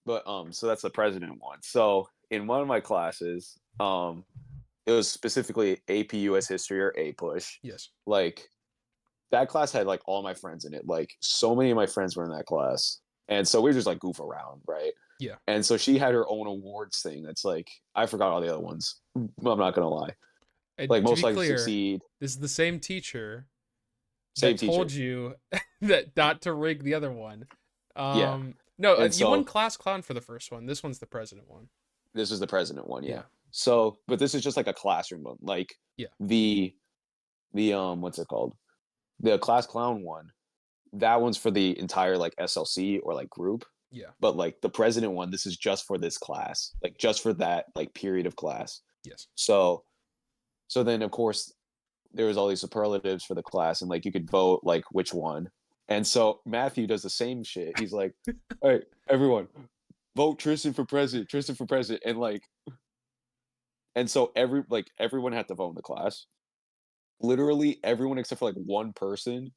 that's the president one. So in one of my classes, it was specifically AP US history or A push. Yes. Like that class had like all my friends in it. Like so many of my friends were in that class. And so we just like goof around, right? Yeah. And so she had her own awards thing. That's like I forgot all the other ones. I'm not gonna lie. And Like to most be likely to clear, succeed, this is the same teacher same that told teacher. you that not to rig the other one. Yeah. No, And you won so class clown for the first one. This one's the president one. this is the president one, yeah. Yeah. So but this is just like a classroom one. Like Yeah. the what's it called? The class clown one, that one's for the entire like SLC or like group. Yeah. But like the president one, this is just for this class, like just for that like period of class. Yes. So then of course there was all these superlatives for the class, and like you could vote like which one. And so Matthew does the same shit. He's like, all right, everyone, vote Tristan for president, Tristan for president. And so everyone had to vote in the class. Literally everyone except for like one person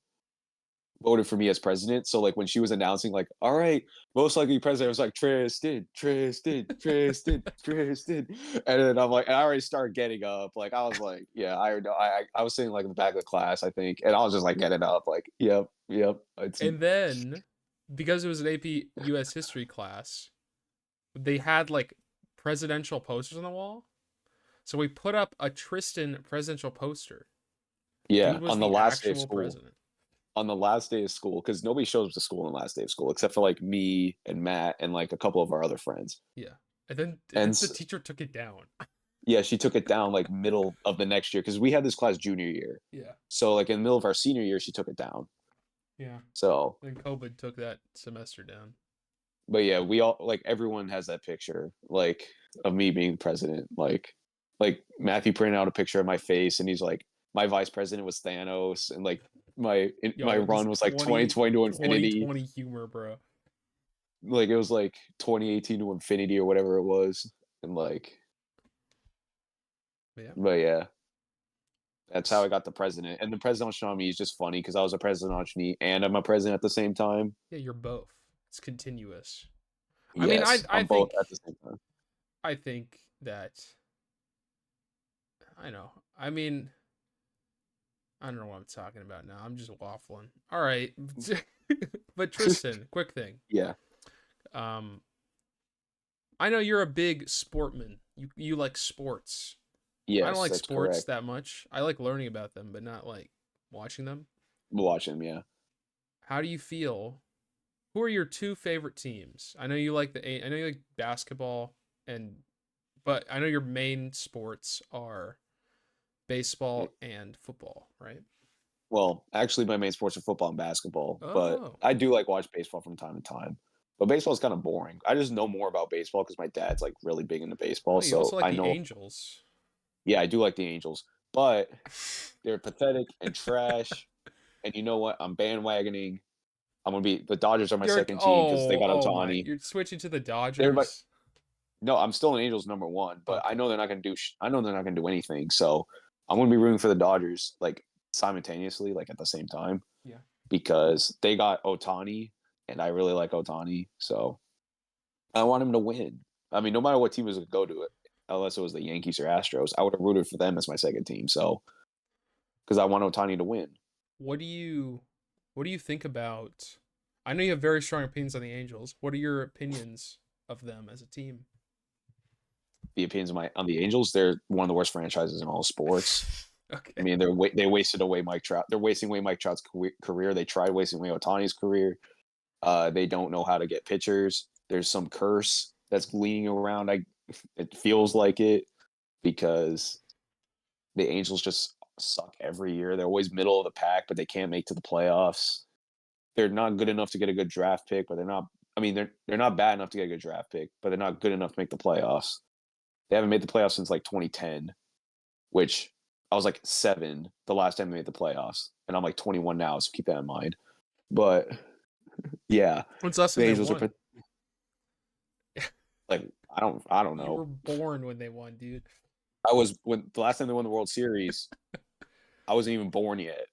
voted for me as president. So like when she was announcing like, all right, most likely president, I was like Tristan, Tristan, Tristan, Tristan, and then I'm like, and I already started getting up. Like I was like, yeah, I was sitting like in the back of the class, I think, and I was just like getting up, like, yep, yep. And then, because it was an AP US history class, they had like presidential posters on the wall. So we put up a Tristan presidential poster. Yeah, Dude was on the the last day of actual school. president. On the last day of school, because nobody shows up to school on the last day of school except for like me and Matt and like a couple of our other friends. Yeah. And then And the teacher took it down. yeah, she took it down like middle of the next year because we had this class junior year. Yeah. So like in the middle of our senior year, she took it down. Yeah. So, Then COVID took that semester down. but yeah, we all like everyone has that picture like of me being president. Like Matthew printed out a picture of my face, and he's like, my vice president was Thanos, and like my Yo, this run was like 2020 to infinity. 2020 humor, bro. Like it was like 2018 to infinity or whatever it was, and like, Yeah. but yeah. That's how I got the president. And the presidential on me is just funny because I was a president on me and I'm a president at the same time. Yeah, you're both. It's continuous. I mean, Yes, I I'm both think at the same time. I think that I know. I mean, I don't know what I'm talking about now. I'm just waffling. All right. But Tristan, quick thing. Yeah. Um I know you're a big sportman. You like sports. I don't Yes, like that's sports correct. that much. I like learning about them, but not like watching them. Watch him, yeah. How do you feel? Who are your two favorite teams? I know you like I know you like basketball and but I know your main sports are baseball and football, right? Well, actually, my main sports are football and basketball, but Oh. I do like watch baseball from time to time. But baseball is kind of boring. I just know more about baseball because my dad's like really big into baseball, Oh, you also so like I the know. Angels. Yeah, I do like the Angels, but they're pathetic and trash. And you know what? I'm bandwagoning. I'm gonna be the Dodgers are my second team because they got Oh my, Otani. you're switching to the They're my Dodgers. no, I'm still an Angels number one, but I Okay. know they're not gonna do. I know they're not gonna do anything. So I'm gonna be rooting for the Dodgers like simultaneously, like at the same time, Yeah. because they got Otani, and I really like Otani. So I want him to win. I mean, no matter what team was gonna go to it, unless it was the Yankees or Astros, I would have rooted for them as my second team. So because I want Otani to win. What do you what do you think about I know you have very strong opinions on the Angels. What are your opinions of them as a team? The opinions of my on the Angels, they're one of the worst franchises in all sports. Okay. I mean, they wasted away Mike Trout. They're wasting away Mike Trout's career. They tried wasting away Otani's career. They don't know how to get pitchers. There's some curse that's leaning around. It feels like it because the Angels just suck every year. They're always middle of the pack, but they can't make to the playoffs. They're not good enough to get a good draft pick, but they're not. I mean, they're not bad enough to get a good draft pick, but they're not good enough to make the playoffs. They haven't made the playoffs since like 2010, which I was like 7 the last time they made the playoffs, and I'm like 21 now, so keep that in mind. But yeah, When's the last the time they Angels won? are like I don't You know. were born when they won, dude. I was when the last time they won the World Series, I wasn't even born yet.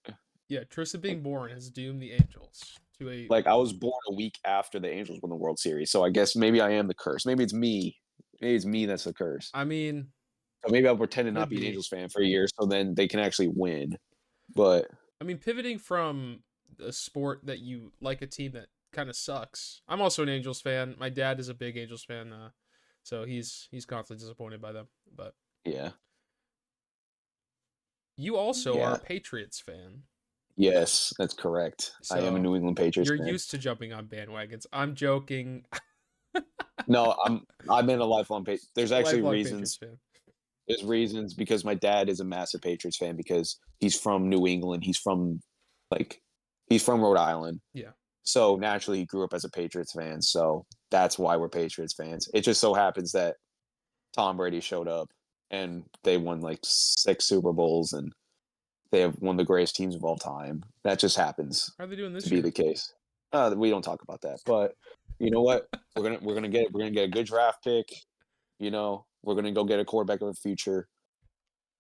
Yeah, Tristan being Like born has doomed the Angels to a. like I was born a week after the Angels won the World Series, so I guess maybe I am the curse. Maybe it's me. Maybe it's me that's the curse. I mean, So maybe I'll pretend to not could be an be. Angels fan for a year, so then they can actually win. But I mean, pivoting from a sport that you like a team that kind of sucks. I'm also an Angels fan. My dad is a big Angels fan, so he's constantly disappointed by them. But yeah, you also are a yeah, Patriots fan, yes, that's correct. I am a so New England Patriots you're fan. used to jumping on bandwagons. I'm joking. No, I've been a lifelong Patriots. There's actually Lifelong Patriots reasons. fan. There's reasons because my dad is a massive Patriots fan because he's from New England. Like he's from Rhode Island. Yeah. So naturally he grew up as a Patriots fan. So that's why we're Patriots fans. It just so happens that Tom Brady showed up and they won like 6 Super Bowls and they have one of the greatest teams of all time. That just happens How are they doing to this be year? the case. We don't talk about that. But you know what? We're gonna get a good draft pick. We're gonna go get a quarterback of the future,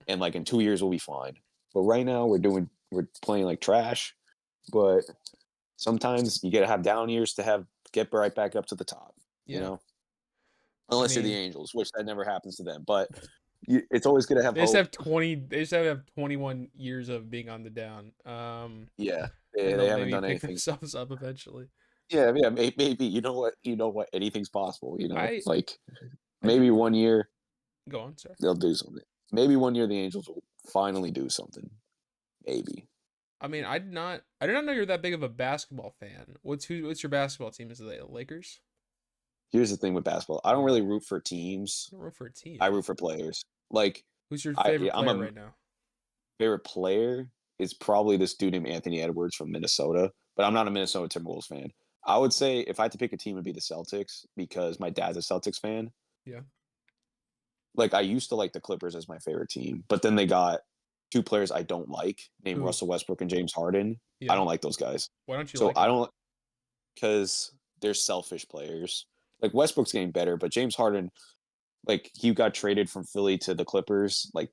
and like in 2 years we'll be fine. But right now we're playing like trash. But sometimes you gotta have down years to get right back up to the top. You Yeah. know, I unless you're the mean, Angels, which that never happens to them. But it's always good to have they just hope. have 20. They just have 21 years of being on the down. Yeah, And they they'll haven't maybe done pick anything. themselves up eventually. Yeah, yeah, maybe. You know what, anything's possible. I Like I maybe think. one year Go on, sir. they'll do something. Maybe one year the Angels will finally do something. Maybe. I mean, I did not know you're that big of a basketball fan. What's your basketball team? Is it the Lakers? Here's the thing with basketball. I don't really root for teams. You don't root for a team. I root for players. Like Who's your I favorite I'm player a right now? favorite player is probably this dude named Anthony Edwards from Minnesota, but I'm not a Minnesota Timberwolves fan. I would say if I had to pick a team, it'd be the Celtics because my dad's a Celtics fan. Yeah. Like I used to like the Clippers as my favorite team, but then they got 2 players I don't like, named Who? Russell Westbrook and James Harden. I Yeah. don't like those guys. Why don't you So like I him? don't because they're selfish players. Like Westbrook's getting better, but James Harden, like he got traded from Philly to the Clippers like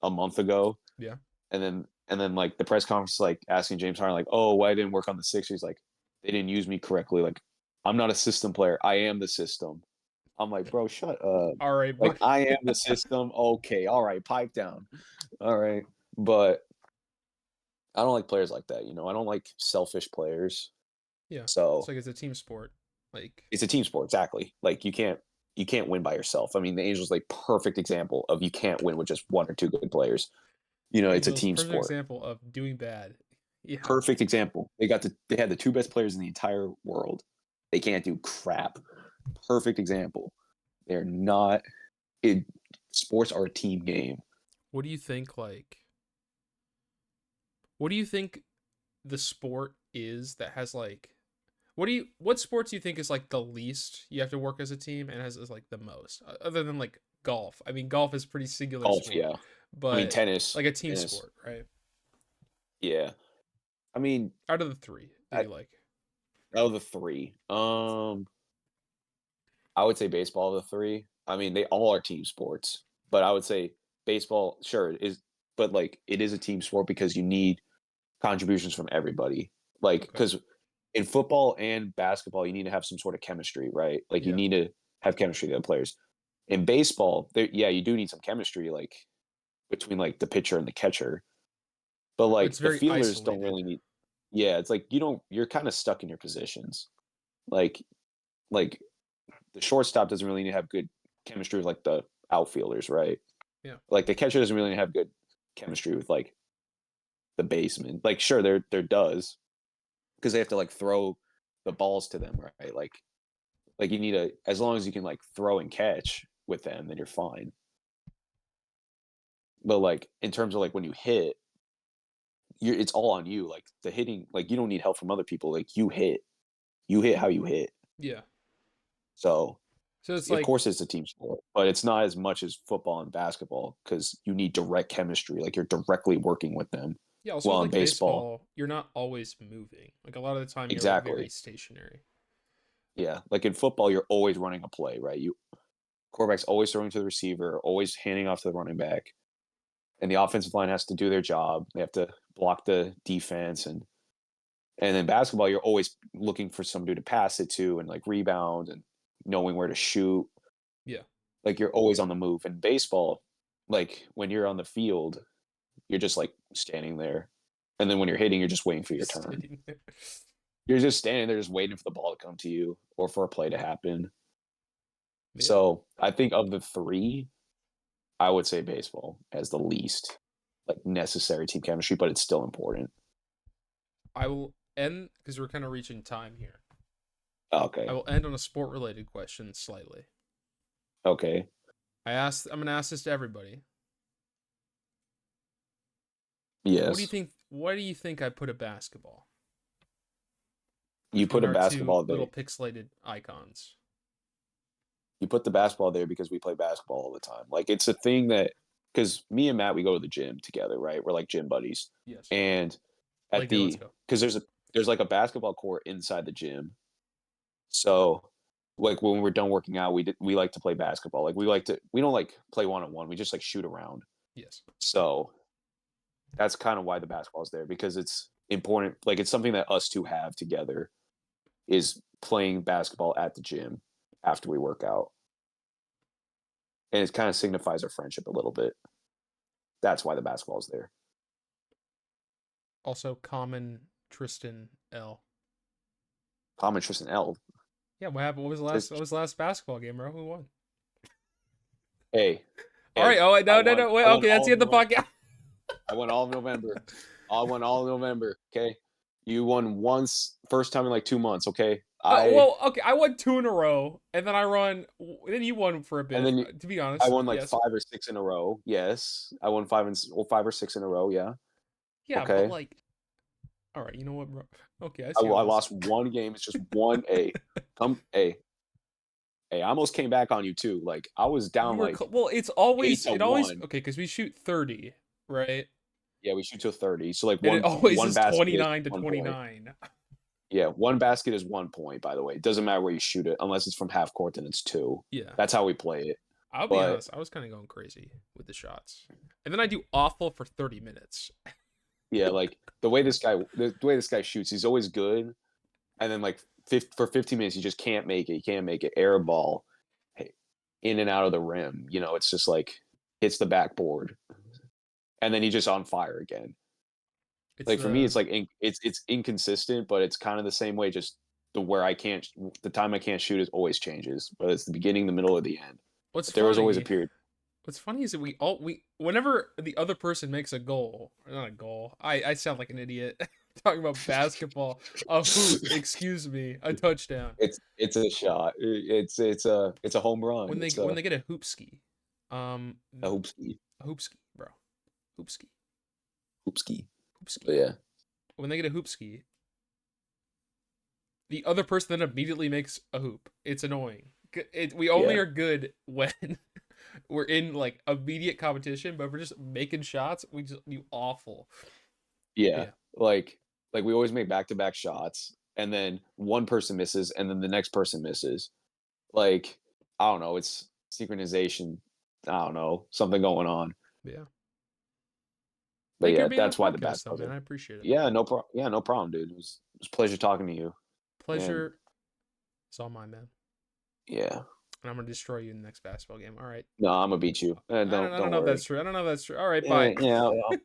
a month ago, Yeah. and then like the press conference like asking James Harden like, oh, why didn't work on the Sixers? Like they didn't use me correctly. Like I'm not a system player. I am the system. I'm like, bro, shut up. All right, Like buddy. I am the system. Okay, all right, pipe down. All right, but I don't like players like that. I don't like selfish players. Yeah. It's So like it's a team sport. Like it's a team sport, exactly. Like you can't win by yourself. I mean, the Angels like perfect example of you can't win with just 1 or 2 good players. It's a Angels, team perfect sport. example of doing bad. Yeah. Perfect example. They had the 2 best players in the entire world. They can't do crap. Perfect example. They're not it sports are a team game. What do you think? What do you think the sport is that has like what sports do you think is like the least you have to work as a team and has is like the most other than like golf? I mean, golf is pretty singular Golf, sport, yeah. I mean but tennis. like a team Tennis. sport, right? Yeah. I mean, Out of the three that I, you like, out of the 3, I would say baseball of the 3. I mean, they all are team sports, but I would say baseball, sure, is, but like it is a team sport because you need contributions from everybody. Like, okay, because in football and basketball, you need to have some sort of chemistry, right? Like, you yeah, need to have chemistry with the players. In baseball, yeah, you do need some chemistry, like between like the pitcher and the catcher, but it's like the very fielders don't isolated. really need. Yeah, it's like you're kind of stuck in your positions. Like, like the shortstop doesn't really need to have good chemistry with like the outfielders, right? Yeah, Like the catcher doesn't really have good chemistry with like the baseman. Like sure there does because they have to like throw the balls to them, right? Like you need a as long as you can like throw and catch with them, then you're fine. But like in terms of like when you hit, it's all on you. Like the hitting, like you don't need help from other people. Like you hit how you hit. Yeah. So So it's of like, course it's a team sport, but it's not as much as football and basketball because you need direct chemistry. Like you're directly working with them. yeah, also with Well, in like baseball, baseball, you're not always moving. Like a lot of the time you're like very exactly. stationary. Yeah, like in football, you're always running a play, right? You quarterback's always throwing to the receiver, always handing off to the running back, and the offensive line has to do their job. They have to block the defense, and in basketball, you're always looking for somebody to pass it to and like rebound and knowing where to shoot. Yeah. Like you're always on the move. In baseball, like when you're on the field, you're just like standing there, and then when you're hitting, you're just waiting for your Just turn. sitting there. You're just standing there, just waiting for the ball to come to you or for a play to happen. Yeah. So I think of the three, I would say baseball as the least like necessary team chemistry, but it's still important. I will end because we're kind of reaching time here. I Okay. will end on a sport related question slightly. Okay. I'm gonna ask this to everybody. Yes. What do you think I put a basketball You between put a our two basketball little there. pixelated icons? You put the basketball there because we play basketball all the time. Like it's a thing that because me and Matt we go to the gym together, right? We're like gym buddies. Yes. And at Leg day, let's the go. because there's like a basketball court inside the gym. So like when we're done working out, we like to play basketball. Like we don't like play one on one. We just like shoot around. Yes. So that's kind of why the basketball is there because it's important. Like it's something that us two have together is playing basketball at the gym after we work out, and it kind of signifies our friendship a little bit. That's why the basketball is there. Also, common Tristan L. Common Tristan L. Yeah, what happened? What was the last basketball game, bro? Who won? Hey, All right. hey, Oh wait, no. Wait. I won Okay, that's all the of end of the November. podcast. I won all of November. I won all of November. Okay, you won once, first time in like 2 months. Okay, Well, okay. I won two in a row, and then I run. Then you won for a and bit. then To be I honest, won like yes. 5 or 6 in a row. Yes, I won 5 or 6 in a row. Yeah. Yeah, but Okay. like, all right. You know what, bro? Okay, I see how I this. lost one game. It's just one. A come. I almost came back on you too. Like I was You down were like well. eight to It always one. okay because we shoot 30, right? Yeah, we shoot till 30. So like And it one always one is basket is 29 to 1 point. 29. Yeah, one basket is 1 point. By the way, it doesn't matter where you shoot it unless it's from half court. Then it's two. Yeah, That's how we play it. I'll be But honest. I was kind of going crazy with the shots, and then I do awful for 30 minutes. yeah, like the way this guy shoots, he's always good. And then like for 15 minutes, he just can't make it. He can't make it. Air ball, in and out of the rim. You know, it's just like hits the backboard, and then he's just on fire again. It's Like for me, the it's like it's inconsistent, but it's kind of the same way. Just the time I can't shoot is always changes, but it's the beginning, the middle, or the end. what's But there was always a funny. period. What's funny is that we whenever the other person makes a goal, or not a goal. I sound like an idiot talking about basketball. A hoop, excuse me, a touchdown. It's a shot. It's a home run. It's When they get a hoop ski, um, a hoop ski, a hoop ski, bro, hoop ski, hoop ski. hoop ski. But yeah, When they get a hoop ski, the other person then immediately makes a hoop. It's annoying. We only yeah, are good when we're in like immediate competition, but if we're just making shots, we just do awful. yeah. Yeah, Like we always make back to back shots, and then one person misses, and then the next person misses. Like I don't know. It's synchronization. I don't know something going on. yeah. But Thank you for yeah, being on the that's why the podcast, though, basketball's man. there. I appreciate it. Yeah, no problem, dude. It was a pleasure talking to you. And Pleasure. It's all mine, man. yeah, And I'm gonna destroy you in the next basketball game. All right. no, I'm gonna beat you. I Don't don't know if that's worry. true. I don't know if that's true. All right, Yeah, bye. yeah, yeah.